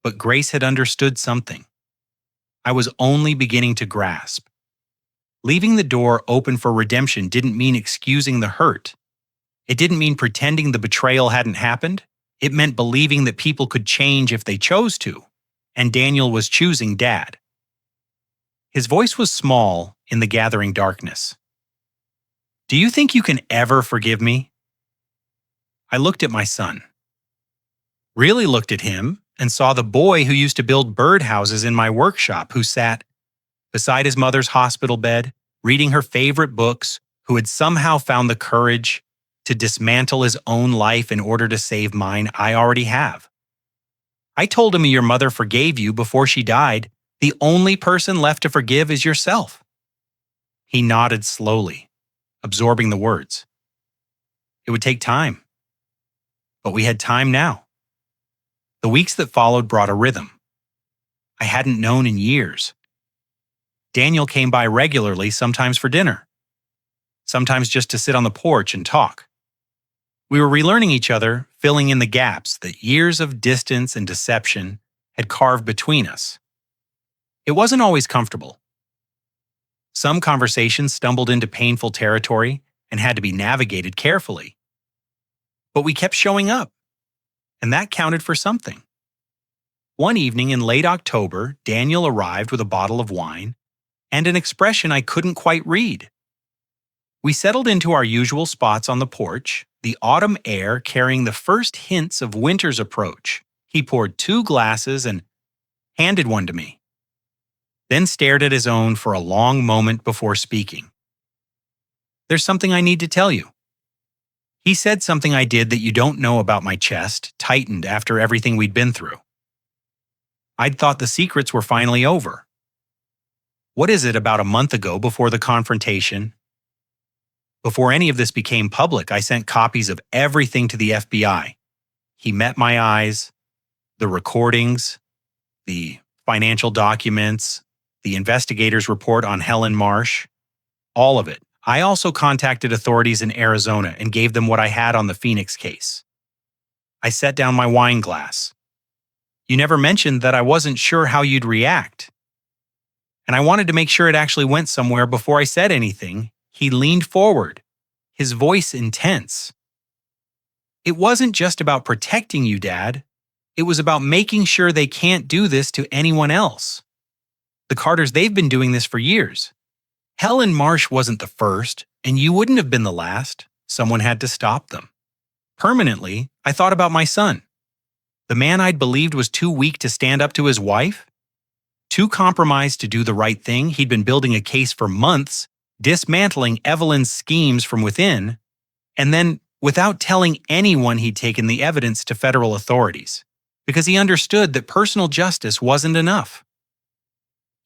But Grace had understood something I was only beginning to grasp. Leaving the door open for redemption didn't mean excusing the hurt. It didn't mean pretending the betrayal hadn't happened. It meant believing that people could change if they chose to, and Daniel was choosing Dad. His voice was small in the gathering darkness. "Do you think you can ever forgive me?" I looked at my son. Really looked at him and saw the boy who used to build birdhouses in my workshop, who sat beside his mother's hospital bed, reading her favorite books, who had somehow found the courage to dismantle his own life in order to save mine I already have. I told him, "Your mother forgave you before she died. The only person left to forgive is yourself." He nodded slowly, absorbing the words. It would take time. But we had time now. The weeks that followed brought a rhythm I hadn't known in years. Daniel came by regularly, sometimes for dinner, sometimes just to sit on the porch and talk. We were relearning each other, filling in the gaps that years of distance and deception had carved between us. It wasn't always comfortable. Some conversations stumbled into painful territory and had to be navigated carefully. But we kept showing up, and that counted for something. One evening in late October, Daniel arrived with a bottle of wine and an expression I couldn't quite read. We settled into our usual spots on the porch, the autumn air carrying the first hints of winter's approach. He poured 2 glasses and handed one to me, then stared at his own for a long moment before speaking. "There's something I need to tell you." He said something I did that you don't know about. My chest tightened after everything we'd been through. I'd thought the secrets were finally over. "What is it, about a month ago, before the confrontation? Before any of this became public, I sent copies of everything to the FBI. He met my eyes, the recordings, the financial documents, the investigator's report on Helen Marsh, all of it. I also contacted authorities in Arizona and gave them what I had on the Phoenix case." I set down my wine glass. "You never mentioned that. I wasn't sure how you'd react. And I wanted to make sure it actually went somewhere before I said anything." He leaned forward, his voice intense. "It wasn't just about protecting you, Dad. It was about making sure they can't do this to anyone else. The Carters, they've been doing this for years. Helen Marsh wasn't the first, and you wouldn't have been the last. Someone had to stop them. Permanently, I thought about my son. The man I'd believed was too weak to stand up to his wife, too compromised to do the right thing. He'd been building a case for months, dismantling Evelyn's schemes from within, and then, without telling anyone he'd taken the evidence to federal authorities, because he understood that personal justice wasn't enough.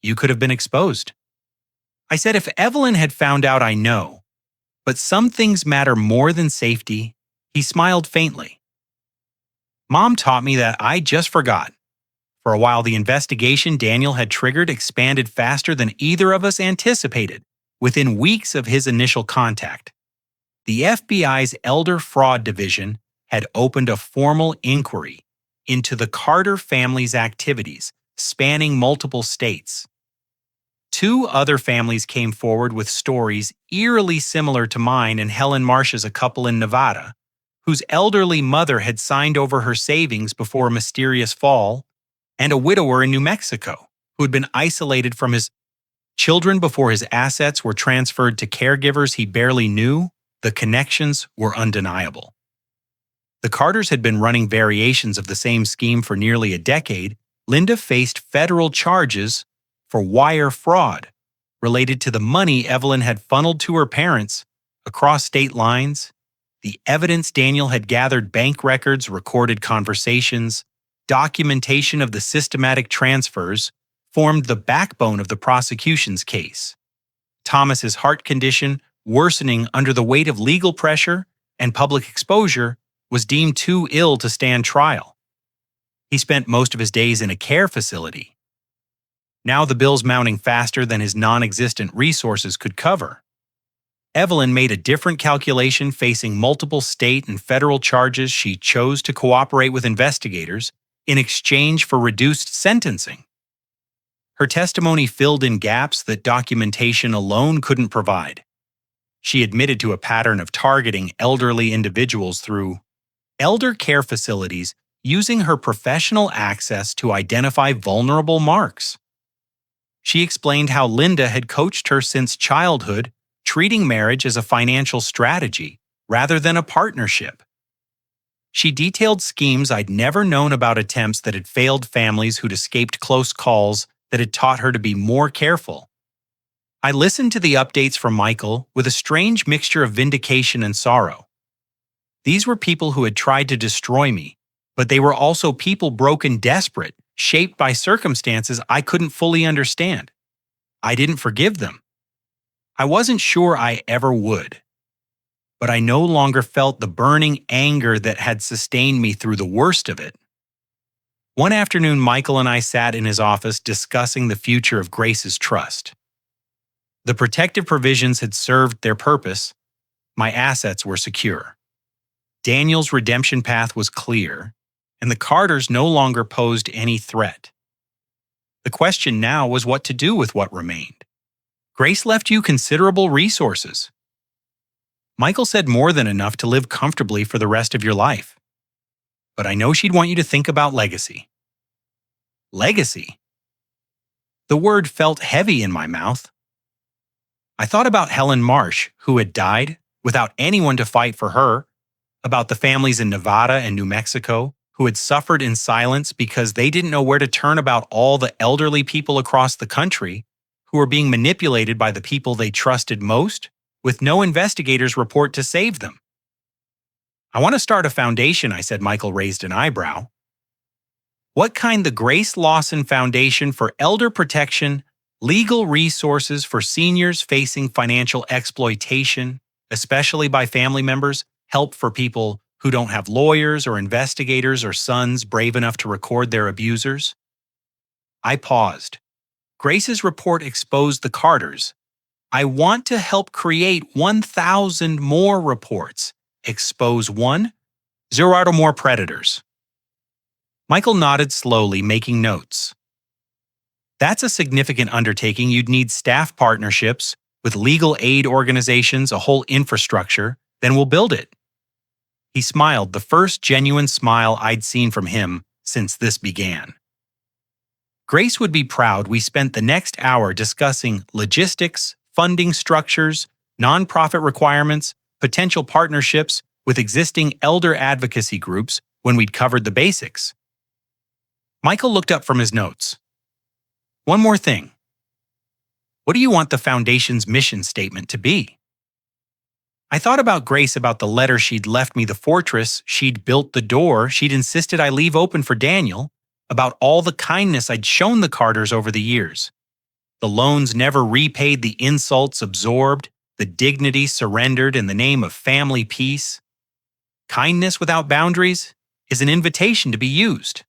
You could have been exposed. I said, if Evelyn had found out, I know. But some things matter more than safety. He smiled faintly. Mom taught me that I just forgot. For a while, the investigation Daniel had triggered expanded faster than either of us anticipated. Within weeks of his initial contact, the FBI's Elder Fraud Division had opened a formal inquiry into the Carter family's activities, spanning multiple states. 2 other families came forward with stories eerily similar to mine and Helen Marsh's, a couple in Nevada, whose elderly mother had signed over her savings before a mysterious fall, and a widower in New Mexico who had been isolated from his children before his assets were transferred to caregivers he barely knew. The connections were undeniable. The Carters had been running variations of the same scheme for nearly a decade. Linda faced federal charges for wire fraud related to the money Evelyn had funneled to her parents across state lines. The evidence Daniel had gathered, bank records, recorded conversations, documentation of the systematic transfers, formed the backbone of the prosecution's case. Thomas's heart condition, worsening under the weight of legal pressure and public exposure, was deemed too ill to stand trial. He spent most of his days in a care facility. Now the bills mounting faster than his non-existent resources could cover. Evelyn made a different calculation. Facing multiple state and federal charges, she chose to cooperate with investigators in exchange for reduced sentencing. Her testimony filled in gaps that documentation alone couldn't provide. She admitted to a pattern of targeting elderly individuals through elder care facilities, using her professional access to identify vulnerable marks. She explained how Linda had coached her since childhood, treating marriage as a financial strategy rather than a partnership. She detailed schemes I'd never known about, attempts that had failed, families who'd escaped close calls that had taught her to be more careful. I listened to the updates from Michael with a strange mixture of vindication and sorrow. These were people who had tried to destroy me, but they were also people broken, desperate, shaped by circumstances I couldn't fully understand. I didn't forgive them. I wasn't sure I ever would. But I no longer felt the burning anger that had sustained me through the worst of it. One afternoon, Michael and I sat in his office discussing the future of Grace's trust. The protective provisions had served their purpose. My assets were secure. Daniel's redemption path was clear, and the Carters no longer posed any threat. The question now was what to do with what remained. Grace left you considerable resources. Michael said more than enough to live comfortably for the rest of your life. But I know she'd want you to think about legacy. Legacy? The word felt heavy in my mouth. I thought about Helen Marsh, who had died without anyone to fight for her, about the families in Nevada and New Mexico who had suffered in silence because they didn't know where to turn, about all the elderly people across the country who were being manipulated by the people they trusted most, with no investigators report to save them. I want to start a foundation, I said. Michael raised an eyebrow. What kind? The Grace Lawson Foundation for Elder Protection, legal resources for seniors facing financial exploitation, especially by family members, help for people who don't have lawyers or investigators or sons brave enough to record their abusers. I paused. Grace's report exposed the Carters. I want to help create 1,000 more reports. Expose 1, 0 or more predators. Michael nodded slowly, making notes. That's a significant undertaking. You'd need staff partnerships with legal aid organizations, a whole infrastructure. Then we'll build it. He smiled, the first genuine smile I'd seen from him since this began. Grace would be proud. We spent the next hour discussing logistics, funding structures, nonprofit requirements, potential partnerships with existing elder advocacy groups. When we'd covered the basics, Michael looked up from his notes. One more thing. What do you want the foundation's mission statement to be? I thought about Grace, about the letter she'd left me, the fortress she'd built, the door she'd insisted I leave open for Daniel, about all the kindness I'd shown the Carters over the years. The loans never repaid, the insults absorbed, the dignity surrendered in the name of family peace. Kindness without boundaries is an invitation to be used.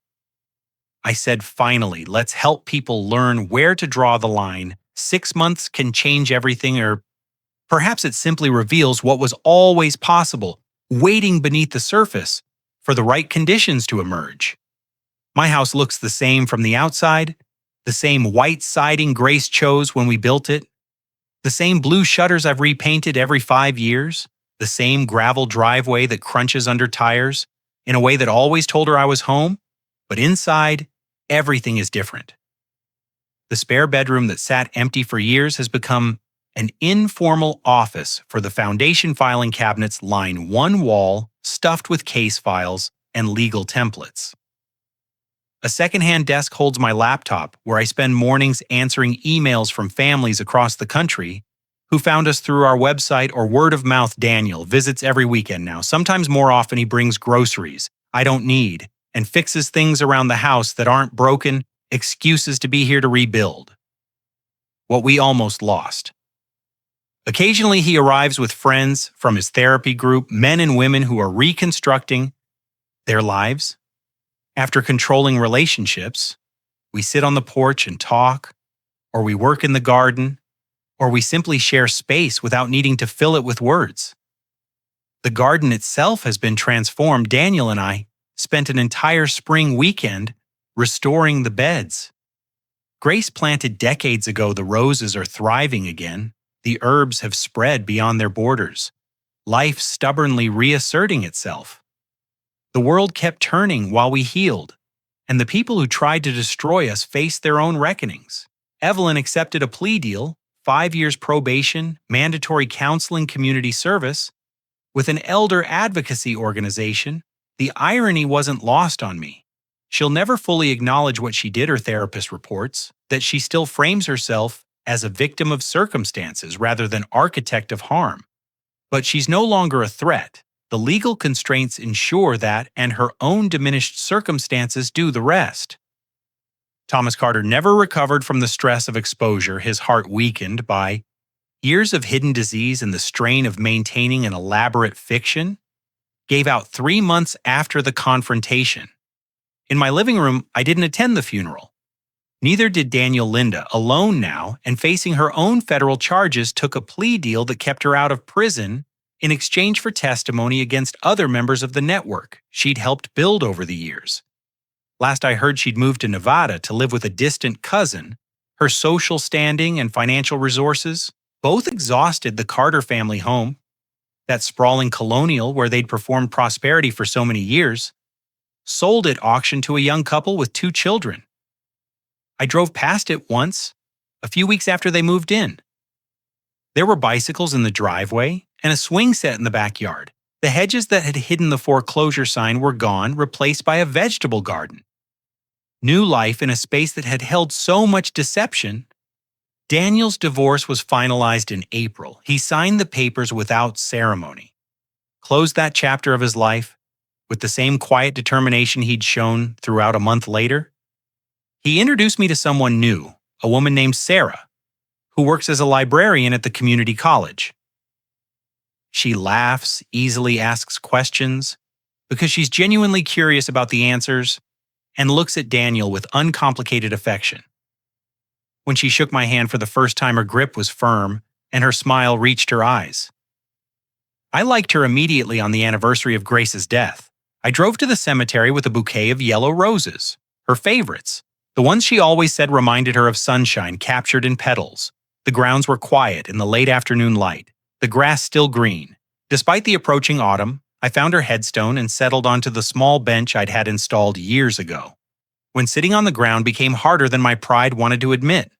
I said, finally, let's help people learn where to draw the line. 6 months can change everything, or perhaps it simply reveals what was always possible, waiting beneath the surface for the right conditions to emerge. My house looks the same from the outside, the same white siding Grace chose when we built it, the same blue shutters I've repainted every 5 years, the same gravel driveway that crunches under tires in a way that always told her I was home, but inside, everything is different. The spare bedroom that sat empty for years has become an informal office for the foundation filing cabinets line one wall stuffed with case files and legal templates. A secondhand desk holds my laptop, where I spend mornings answering emails from families across the country who found us through our website or word of mouth. Daniel visits every weekend now. Sometimes more often, he brings groceries I don't need and fixes things around the house that aren't broken, excuses to be here to rebuild what we almost lost. Occasionally, he arrives with friends from his therapy group, men and women who are reconstructing their lives. After controlling relationships, we sit on the porch and talk, or we work in the garden, or we simply share space without needing to fill it with words. The garden itself has been transformed. Daniel and I spent an entire spring weekend restoring the beds. Grace planted decades ago. The roses are thriving again. The herbs have spread beyond their borders. Life stubbornly reasserting itself. The world kept turning while we healed, and the people who tried to destroy us faced their own reckonings. Evelyn accepted a plea deal, 5 years probation, mandatory counseling, community service, with an elder advocacy organization. The irony wasn't lost on me. She'll never fully acknowledge what she did, her therapist reports, that she still frames herself as a victim of circumstances rather than architect of harm. But she's no longer a threat. The legal constraints ensure that, and her own diminished circumstances do the rest. Thomas Carter never recovered from the stress of exposure, his heart weakened by years of hidden disease and the strain of maintaining an elaborate fiction. Gave out 3 months after the confrontation. In my living room, I didn't attend the funeral. Neither did Daniel. Linda, alone now and facing her own federal charges, took a plea deal that kept her out of prison in exchange for testimony against other members of the network she'd helped build over the years. Last I heard, she'd moved to Nevada to live with a distant cousin. Her social standing and financial resources both exhausted the Carter family home, that sprawling colonial where they'd performed prosperity for so many years, sold at auction to a young couple with 2 children. I drove past it once, a few weeks after they moved in. There were bicycles in the driveway and a swing set in the backyard. The hedges that had hidden the foreclosure sign were gone, replaced by a vegetable garden. New life in a space that had held so much deception. Daniel's divorce was finalized in April. He signed the papers without ceremony, closed that chapter of his life with the same quiet determination he'd shown throughout a month later. He introduced me to someone new, a woman named Sarah, who works as a librarian at the community college. She laughs, easily asks questions, because she's genuinely curious about the answers, and looks at Daniel with uncomplicated affection. When she shook my hand for the first time, her grip was firm, and her smile reached her eyes. I liked her immediately. On the anniversary of Grace's death, I drove to the cemetery with a bouquet of yellow roses, her favorites, the ones she always said reminded her of sunshine captured in petals. The grounds were quiet in the late afternoon light, the grass still green. Despite the approaching autumn, I found her headstone and settled onto the small bench I'd had installed years ago, when sitting on the ground became harder than my pride wanted to admit.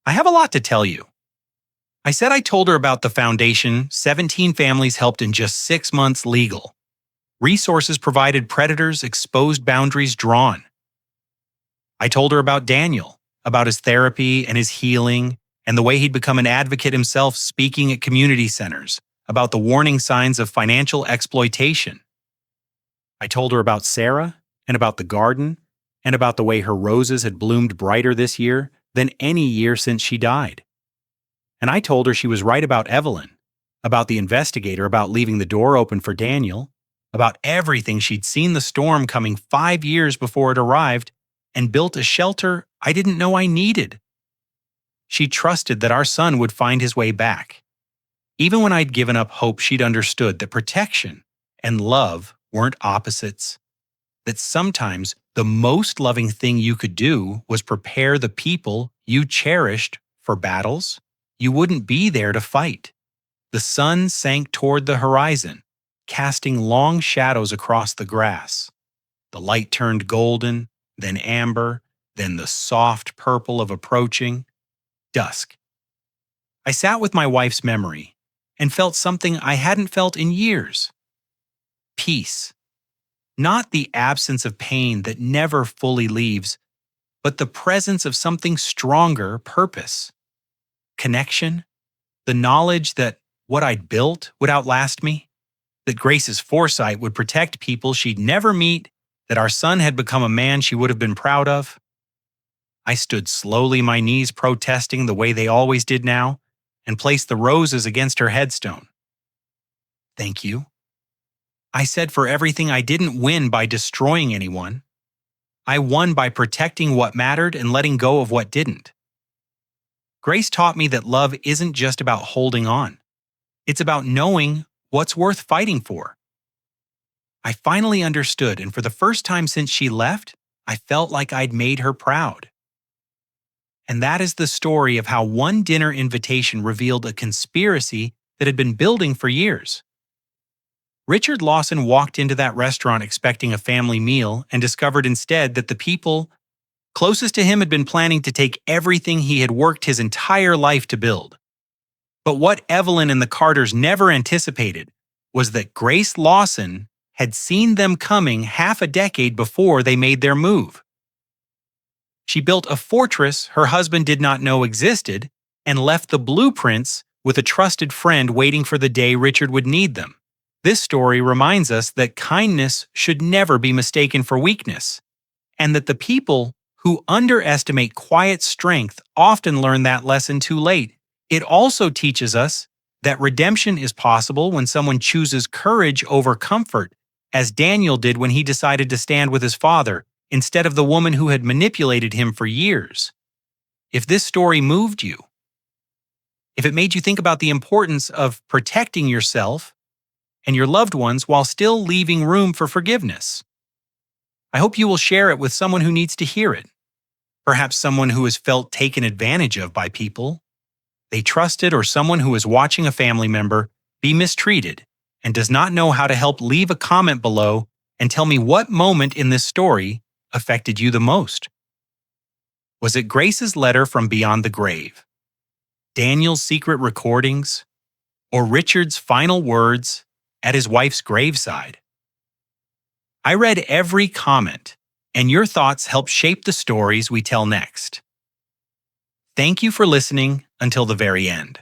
I have a lot to tell you. I said I told her about the foundation, 17 families helped in just 6 months legal. Resources provided, predators exposed, boundaries drawn. I told her about Daniel, about his therapy and his healing, and the way he'd become an advocate himself, speaking at community centers, about the warning signs of financial exploitation. I told her about Sarah and about the garden and about the way her roses had bloomed brighter this year than any year since she died. And I told her she was right about Evelyn, about the investigator, about leaving the door open for Daniel, about everything she'd seen the storm coming 5 years before it arrived, and built a shelter I didn't know I needed. She trusted that our son would find his way back. Even when I'd given up hope, she'd understood that protection and love weren't opposites, that sometimes the most loving thing you could do was prepare the people you cherished for battles you wouldn't be there to fight. The sun sank toward the horizon, casting long shadows across the grass. The light turned golden, then amber, then the soft purple of approaching dusk. I sat with my wife's memory and felt something I hadn't felt in years. Peace. Not the absence of pain that never fully leaves, but the presence of something stronger, purpose. Connection. The knowledge that what I'd built would outlast me, that Grace's foresight would protect people she'd never meet, that our son had become a man she would have been proud of. I stood slowly, my knees protesting the way they always did now, and placed the roses against her headstone. Thank you. I said, for everything I didn't win by destroying anyone. I won by protecting what mattered and letting go of what didn't. Grace taught me that love isn't just about holding on. It's about knowing what's worth fighting for. I finally understood, and for the first time since she left, I felt like I'd made her proud. And that is the story of how one dinner invitation revealed a conspiracy that had been building for years. Richard Lawson walked into that restaurant expecting a family meal and discovered instead that the people closest to him had been planning to take everything he had worked his entire life to build. But what Evelyn and the Carters never anticipated was that Grace Lawson had seen them coming half a decade before they made their move. She built a fortress her husband did not know existed and left the blueprints with a trusted friend waiting for the day Richard would need them. This story reminds us that kindness should never be mistaken for weakness, and that the people who underestimate quiet strength often learn that lesson too late. It also teaches us that redemption is possible when someone chooses courage over comfort, as Daniel did when he decided to stand with his father instead of the woman who had manipulated him for years. If this story moved you, if it made you think about the importance of protecting yourself and your loved ones while still leaving room for forgiveness, I hope you will share it with someone who needs to hear it. Perhaps someone who has felt taken advantage of by people they trusted, or someone who is watching a family member be mistreated and does not know how to help. Leave a comment below and tell me what moment in this story affected you the most. Was it Grace's letter from beyond the grave, Daniel's secret recordings, or Richard's final words at his wife's graveside? I read every comment, and your thoughts help shape the stories we tell next. Thank you for listening until the very end.